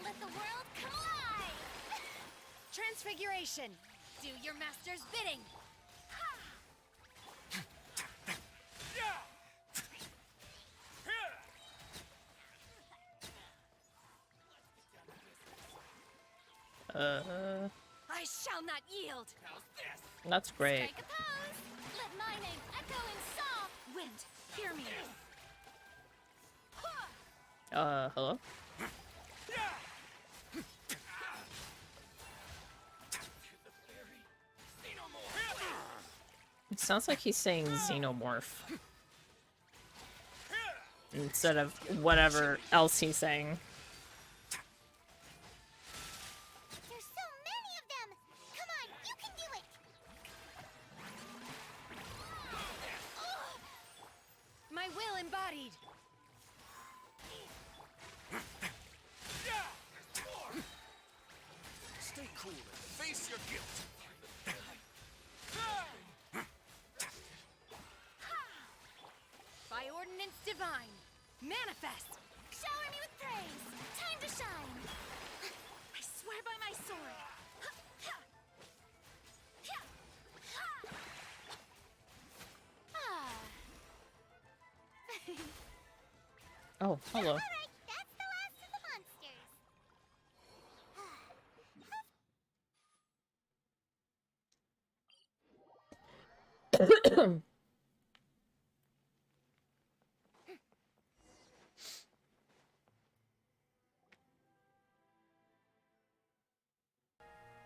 Let the world collide! Transfiguration. Do your master's bidding. I shall not yield. That's great. Strike a pose. Let my name echo in song. Wind, hear me. Hello? It sounds like he's saying xenomorph. Instead of whatever else he's saying. There's so many of them. Come on, you can do it. My will embodied. Stay cool and face your guilt. By ordinance divine, manifest. Shower me with praise. Time to shine. I swear by my sword. Oh, hello. All right, that's the last of the monsters.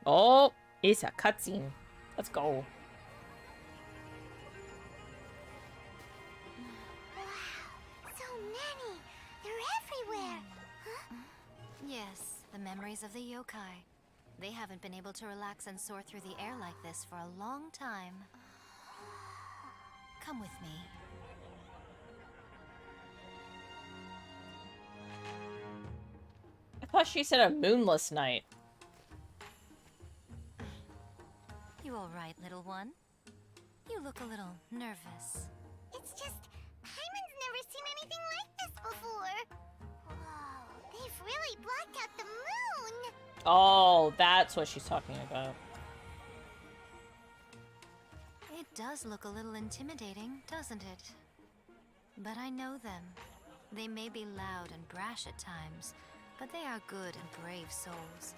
Oh, it's a cutscene. Let's go. Wow, so many. They're everywhere. Huh? Yes, the memories of the yokai. They haven't been able to relax and soar through the air like this for a long time. Come with me. I thought she said a moonless night. You all right, little one? You look a little nervous. It's just, Hyman's never seen anything like this before. Whoa, they've really blocked out the moon. Oh, that's what she's talking about. It does look a little intimidating, doesn't it? But I know them. They may be loud and brash at times, but they are good and brave souls.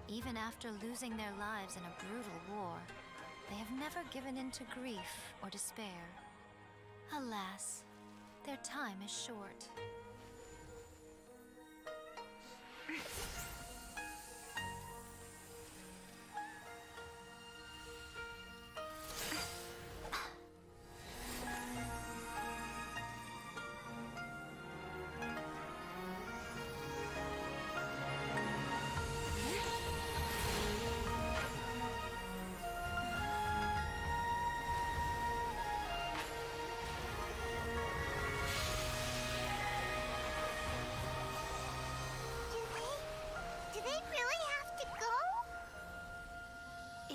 Even after losing their lives in a brutal war, they have never given in to grief or despair. Alas, their time is short.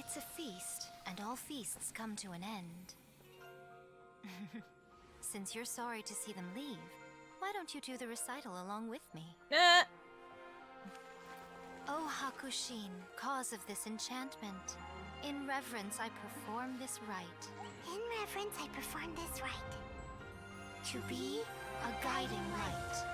It's a feast, and all feasts come to an end. Since you're sorry to see them leave, why don't you do the recital along with me? O Hakushin, cause of this enchantment, in reverence I perform this rite. In reverence, I perform this rite. To be a guiding light.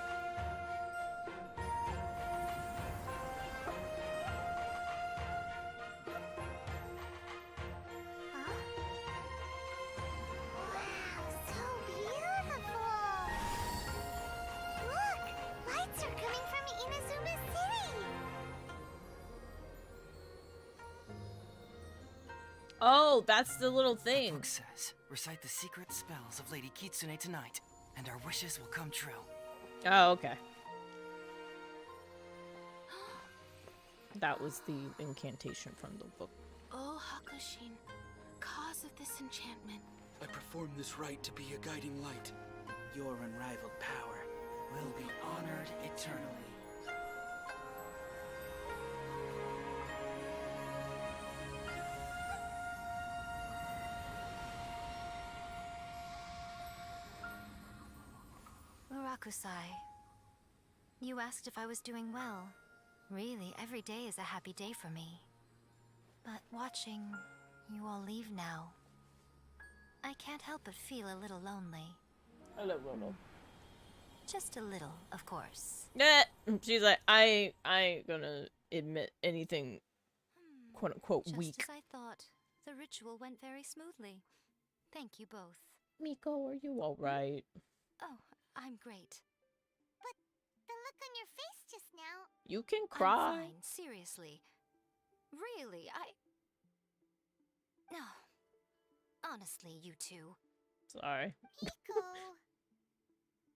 Huh? Wow, so beautiful! Look! Lights are coming from Inazuma City! Oh, that's the little The thing. book says, recite the secret spells of Lady Kitsune tonight, and our wishes will come true. Oh, okay. That was the incantation from the book. O Hakushin, cause of this enchantment. I perform this rite to be a guiding light. Your unrivaled power will be honored eternally. Murakusai, you asked if I was doing well. Really, every day is a happy day for me. But watching you all leave now, I can't help but feel a little lonely. A little. Just a little, of course. Yeah, she's like, I ain't gonna admit anything, quote unquote, Just weak. as I thought, the ritual went very smoothly. Thank you both. Miko, are you alright? Oh, I'm great. But the look on your face just now... You can I'm cry. fine, seriously. Really, No. Honestly, you two. Sorry. Miko...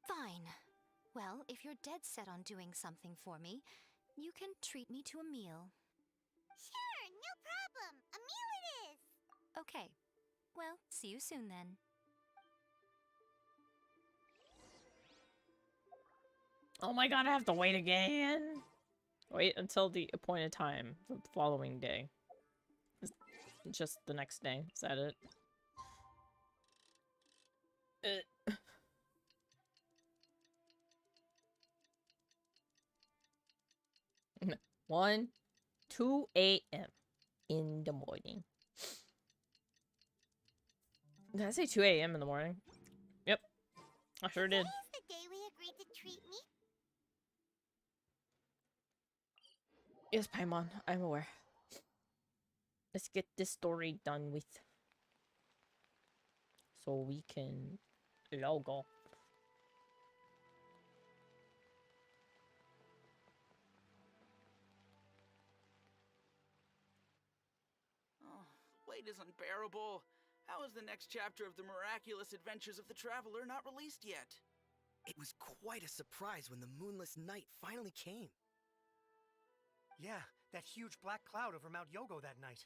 Fine. Well, if you're dead set on doing something for me, you can treat me to a meal. Sure, no problem. A meal it is. Okay. Well, see you soon then. Oh my god, I have to wait again. Wait until the appointed time, the following day. Just the next day. Is that it? 2 a.m. in the morning. Did I say 2 a.m. in the morning? Yep. I sure did. Today is the day we agreed to treat me. Yes, Paimon, I'm aware. Let's get this story done with. So we can logo. Oh, wait is unbearable. How is the next chapter of the miraculous adventures of the traveler not released yet? It was quite a surprise when the moonless night finally came. Yeah, that huge black cloud over Mount Yogo that night.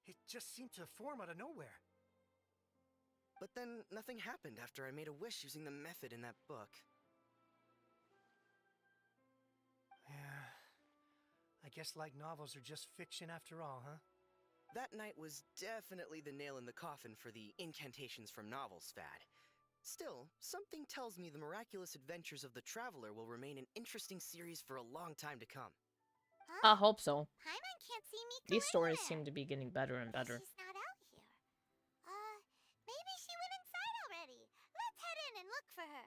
It just seemed to form out of nowhere. But then nothing happened after I made a wish using the method in that book. Yeah. I guess light novels are just fiction after all, huh? That night was definitely the nail in the coffin for the incantations from novels fad. Still, something tells me the miraculous adventures of the traveler will remain an interesting series for a long time to come. Huh? I hope so. Paimon can't see Miko These stories anywhere. seem to be getting better and better. She's not out here. Maybe she went inside already. Let's head in and look for her.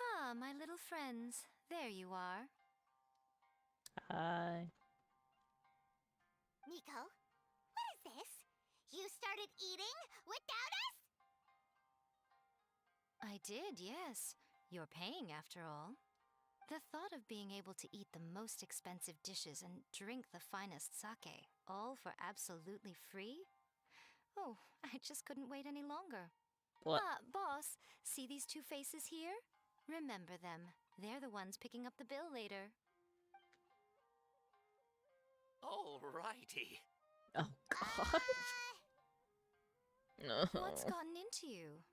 Ah, my little friends. There you are. Hi. Miko, what is this? You started eating without us? I did, yes. You're paying after all. The thought of being able to eat the most expensive dishes and drink the finest sake, all for absolutely free? Oh, I just couldn't wait any longer. What? Boss, see these two faces here? Remember them. They're the ones picking up the bill later. Alrighty. Oh god. No. What's gotten into you?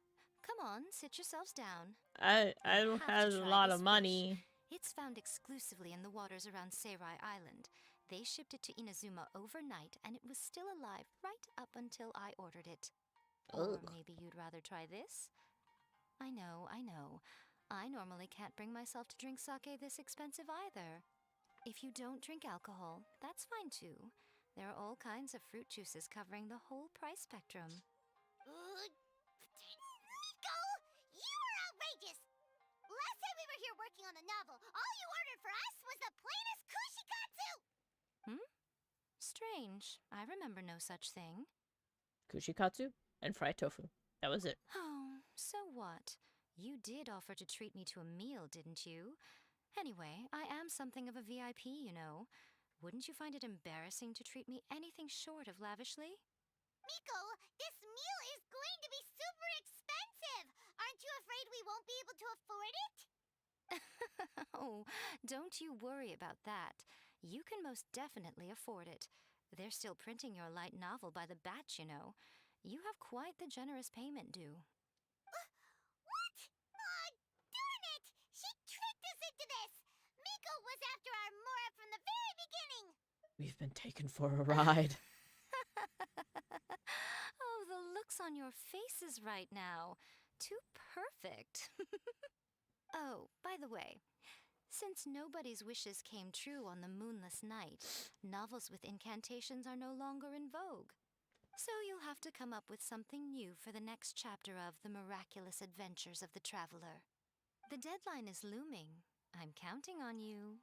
Come on, sit yourselves down. I You don't have to have a try lot this of fish. money. It's found exclusively in the waters around Seirai Island. They shipped it to Inazuma overnight, and it was still alive right up until I ordered it. Or Ugh. maybe you'd rather try this? I know, I know. I normally can't bring myself to drink sake this expensive either. If you don't drink alcohol, that's fine too. There are all kinds of fruit juices covering the whole price spectrum. Nico! You are outrageous! Last time we were here working on the novel, all you ordered for us was the plainest kushikatsu! Strange. I remember no such thing. Kushikatsu and fried tofu. That was it. Oh, so what? You did offer to treat me to a meal, didn't you? Anyway, I am something of a VIP, you know. Wouldn't you find it embarrassing to treat me anything short of lavishly? Miko, this meal is going to be super expensive! Aren't you afraid we won't be able to afford it? Oh, don't you worry about that. You can most definitely afford it. They're still printing your light novel by the batch, you know. You have quite the generous payment due. What? Aw, darn it! She tricked us into this! Miko was after our Mora from the very beginning! We've been taken for a ride. Oh, the looks on your faces right now. Too perfect. Oh, by the way, since nobody's wishes came true on the moonless night, novels with incantations are no longer in vogue. So you'll have to come up with something new for the next chapter of The Miraculous Adventures of the Traveler. The deadline is looming. I'm counting on you.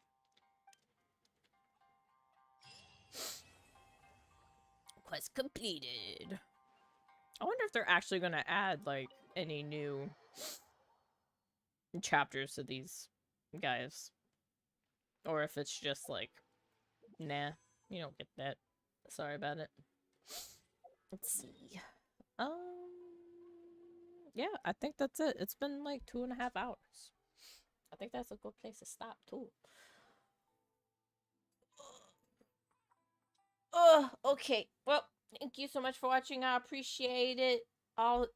Quest completed. I wonder if they're actually gonna add like any new chapters to these guys, or if it's just like, nah, you don't get that. Sorry about it. Let's see. Yeah, I think that's it. It's been like 2.5 hours. I think that's a good place to stop too. Okay. Well, thank you so much for watching. I appreciate it. I'll